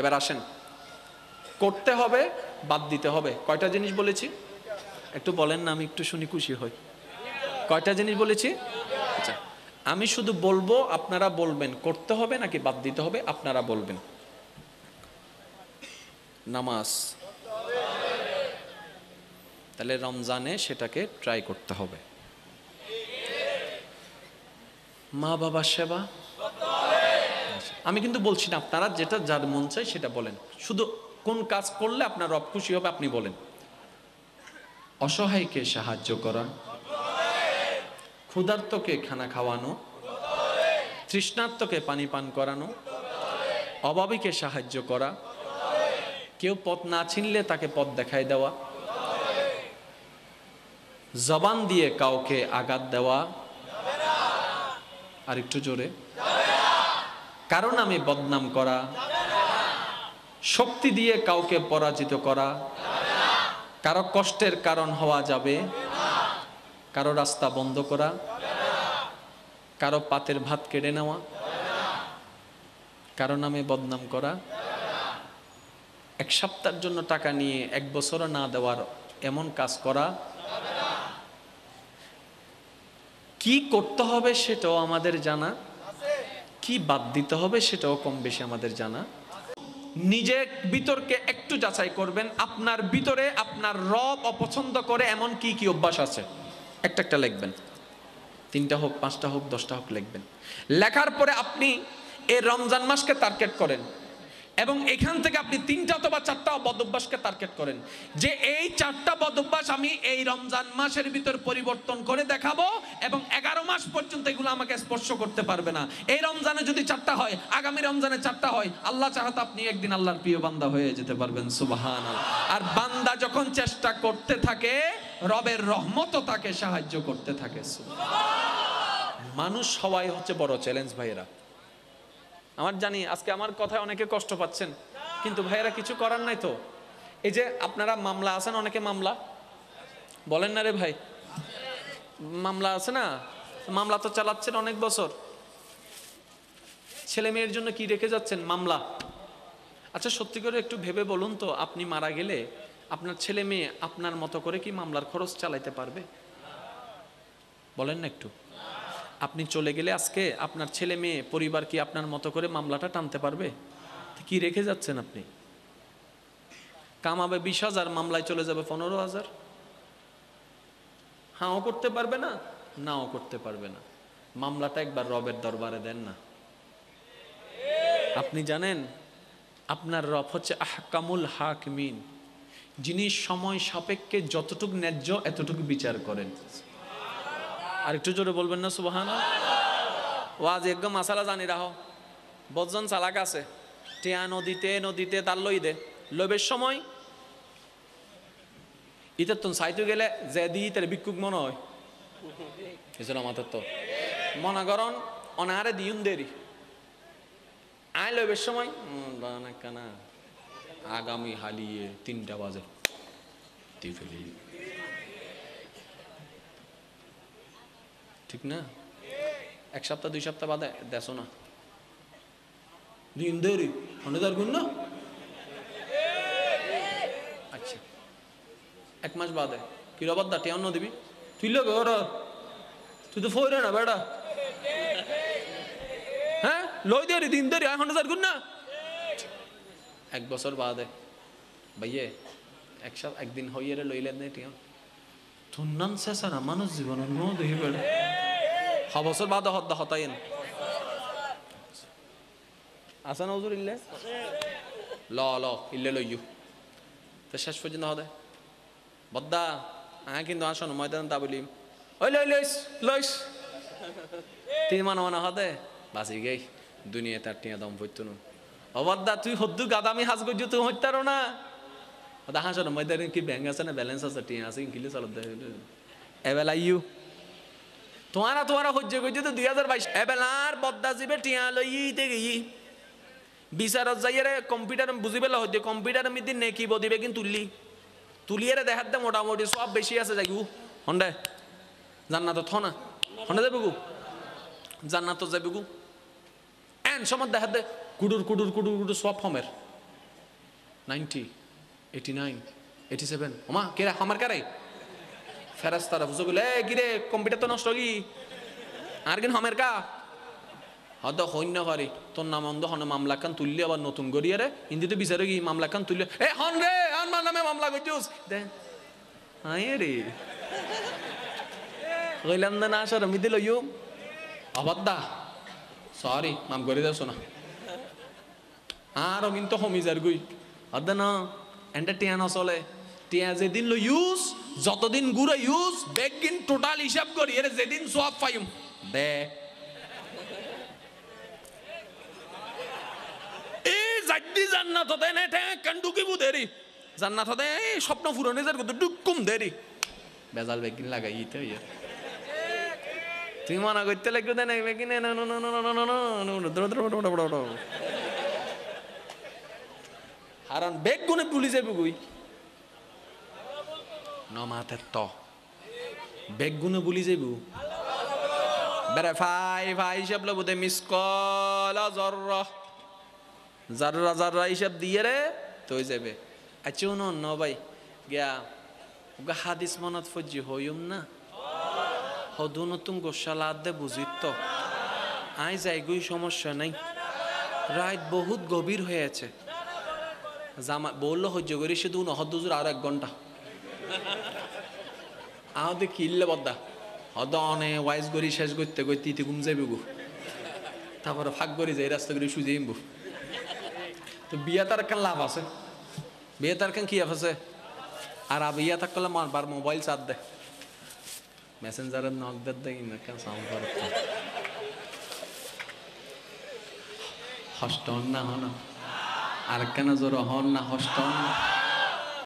এবার আসেন, করতে হবে, বাদ দিতে হবে। কয়টা জিনিস বলেছি একটু বলেন না, আমি একটু শুনি খুশি হই। কয়টা জিনিস বলেছি? আচ্ছা, আমি শুধু বলবো, আপনারা বলবেন করতে হবে নাকি বাদ দিতে হবে, আপনারা বলবেন। নামাজ। তাহলে রমজানে সেটাকে ট্রাই করতে হবে। মা বাবার সেবা, আমি কিন্তু বলছি না, আপনারা যেটা যার মন চাই সেটা বলেন, শুধু কোন কাজ করলে আপনার রব খুশি হবে আপনি বলেন। অসহায়কে সাহায্য করা, ক্ষুধার্তকে খানা খাওয়ানো, তৃষ্ণার্তকে পানি পান করানো, অভাবীকে সাহায্য করা, কেউ পথ না চিনলে তাকে পথ দেখায় দেওয়া, জবান দিয়ে কাউকে আঘাত দেওয়া, আর একটু জোরে, কারণ আমি বদনাম করা, শক্তি দিয়ে কাউকে পরাজিত করা, কারো কষ্টের কারণ হওয়া যাবে, কারো রাস্তা বন্ধ করা, কারো পাতের ভাত কেড়ে নেওয়া, কারো নামে বদনাম করা, এক সপ্তাহের জন্য টাকা নিয়ে এক বছরও না দেওয়ার এমন কাজ করা। কি করতে হবে সেটাও আমাদের জানা, কি বাদ দিতে হবে সেটাও কম বেশি আমাদের জানা। নিজের ভিতরকে একটু যাচাই করবেন, আপনার ভিতরে আপনার রব অপছন্দ করে এমন কি কি অভ্যাস আছে, একটা একটা লিখবেন, 3টা হোক 5টা হোক 10টা হোক লিখবেন। লেখার পরে আপনি এই রমজান মাসকে টার্গেট করেন এবং এখান থেকে আপনি 3টা অথবা 4টা বদ অভ্যাসকে টার্গেট করেন, যে এই 4টা বদ অভ্যাস আমি এই রমজান মাসের ভিতর পরিবর্তন করে দেখাবো এবং 11 মাস পর্যন্ত এগুলো আমাকে স্পর্শ করতে পারবে না। এই রমজানে যদি 4টা হয়, আগামী রমজানে 4টা হয়, আল্লাহ চাহাতে আপনি একদিন আল্লাহর প্রিয় বান্দা হয়ে যেতে পারবেন। সুবহানাল্লাহ। আর বান্দা যখন চেষ্টা করতে থাকে, রবের রহমতও তাকে সাহায্য করতে থাকে। মানুষ হওয়াই হচ্ছে বড় চ্যালেঞ্জ ভাইয়েরা। আমার জানি আজকে আমার কথায় অনেকে কষ্ট পাচ্ছেন, কিন্তু ভাইয়েরা কিছু করার নাই তো। এই যে আপনারা মামলা আছেন, অনেকে মামলা বলেন না রে ভাই, মামলা আছে না, মামলা তো চালাচ্ছেন অনেক বছর, ছেলে মেয়ের জন্য কি রেখে যাচ্ছেন? মামলা। আচ্ছা সত্যি করে একটু ভেবে বলুন তো, আপনি মারা গেলে আপনার ছেলে মেয়ে আপনার মতো করে কি মামলার খরচ চালাইতে পারবে? বলেন না একটু। আপনি চলে গেলে আজকে আপনার ছেলে মেয়ে পরিবার কি আপনার মতো করে মামলাটা টানতে পারবে? কি রেখে যাচ্ছেন আপনি? কামাবে 20,000, মামলায় চলে যাবে 15,000। হাঁও করতে পারবে না, নাও করতে পারবে না। মামলাটা একবার রবের দরবারে দেন না। আপনি জানেন আপনার রব হচ্ছে আহকামুল হাকিমিন, যিনি সময় সাপেক্ষে যতটুকু ন্যায্য এতটুকু বিচার করেন। আর একটু জোরে বলবেন না সুবহানাল্লাহ। ওয়াজ একদম মাসালা জানি রাখো, বজন চালাক আছে, টিয়া নদীতে নদীতে তার লই দে, লইবের সময় ইতার তো সাইতে গেলে যে দিই তার ভিক্ষুক মনে হয়, এছাড়া আমাদের তো মনাগরণ অনাহারে দিউন দেরি আয় লইবের সময় কানা আগামী হালিয়ে 3টা বাজে দিয়ে ফেলি, ঠিক না? 1 সপ্তাহ 2 সপ্তাহ বাদে দেখো না দিন দেরি অনেদার গুণ না। আচ্ছা 1 মাস বাদে কি রবার দাটি অন্য দিবি, তুই লোক তুই তো ফইরে না বেড়া, হ্যাঁ লই দেরি দিন দেরি 1,000 গুণ না। 1 বছর বাদে ভাইয়ে একদিন হইয়ে লইলেন না টিয়া তোর নাম শেষা না মানুষ জীবন ন দেখি বেড়া 6 বছর বাদে হদ্দা হতাইন আসা না হুজুর ইল্লে ল ল ইল্লে লইয়ু তো শেষ পর্যন্ত হদে বদ্দা কিন্তু আসন ময়দান তা বলি ওই লই লইস লইস 3 মানা হদে বাঁচি গেই দুনিয়া তার টিয়া দম পড়তো না। অবদ্দা তুই হদ্দু গাদামি হাজ গজ্জু তুই হইতারো না ওদা হাসন ময়দান কি ব্যাংক আছে না ব্যালেন্স আছে টিয়া আছে কিলে চালত দে এবেলা ইউ তোমারা হজ্জ গজ্জু তো 2022 এবেলার বদ্দা জিবে টিয়া লইতে গই বিচারত যাইরে কম্পিউটার বুঝি পেলা হইতে কম্পিউটারের মধ্যে নেকি বদিবে কিন্তু তুলিয়ারে দেখার দে মোটামুটি সব বেশি আছে যাইগু হন্ডে জান্নাত থনা হন্ডে যাবে গু জান্নাত যাবে গু এন সময় দেখার দে কুডুর কুডুর কুডুর কুডুর সব ফমের 90 89 87 ওমা কেরা আমার কারে ফেরাস্তারা বুঝো গেলে কিরে কম্পিউটার তো নষ্ট কি আর কিন হমের কা হয়তো হইন্য পারি তোর নাম অন্ধ হন মামলা খান তুললি আবার নতুন করিয়ে রে হিন্দিতে বিচারে কি মামলা খান তুললি এ হন রে আমার নামে মামলা করছিস দে হায় রে কইলাম না না সর আমি দিল ইউ অবাদ্দা সরি মাম করে দাও শোনা আর কিন্তু হমিজার গুই অদ্দা না এন্ড টিয়ান আসলে টিয়া যেদিন লো ইউজ যতদিন গুড়া ইউজ বেগিন টোটাল হিসাব করি এর যেদিন সব পাইম দে এই জাড্ডি জান্নাত হতে না ঠে কান্ডুকি বু দেরি জান্নাত হতে এই স্বপ্ন ফুরনে যার কত ডুকুম দেরি বেজাল বেগিন লাগাই ইতে ইয়ে তুই মনে করতে লাগবে দেন বেগিন না না না না না হারান বেগ গুনে পুলিশ যাবে গুই নমাতের তো বেগ গুনে পুলিশ যাইব বেরে ফাই ফাই হিসাব লব দে মিস কল জর্রা জাররা জাররা হিসাব দিয়ে রে তুই যাবে আচ্ছা ন ভাই গিয়া ওগা হাদিস মনত ফজি হইম না হদু নতুন গোশালা দে বুঝিত তো আই যাই গুই সমস্যা নাই রাত বহুত গভীর হয়েছে জামা বললো সহ্য করি শুধু নহদ দুজুর আর 1 ঘন্টা আহতে কিনলে বদ্দা হদ অনে ওয়াইজ করি শেষ করতে করতে ইতি ঘুম যাইব গো তারপরে ফাঁক করি যাই রাস্তা করে শুয়ে যাইব তো বিয়া তার কেন লাভ আছে বিয়ে তার কেন কি আছে আর বিয়া থাক করলে বার মোবাইল চার দে মেসেঞ্জারের নক দেয় না কেন সাউন্ড করে হস্টন না হন আর কেন জোর হন না হস্টন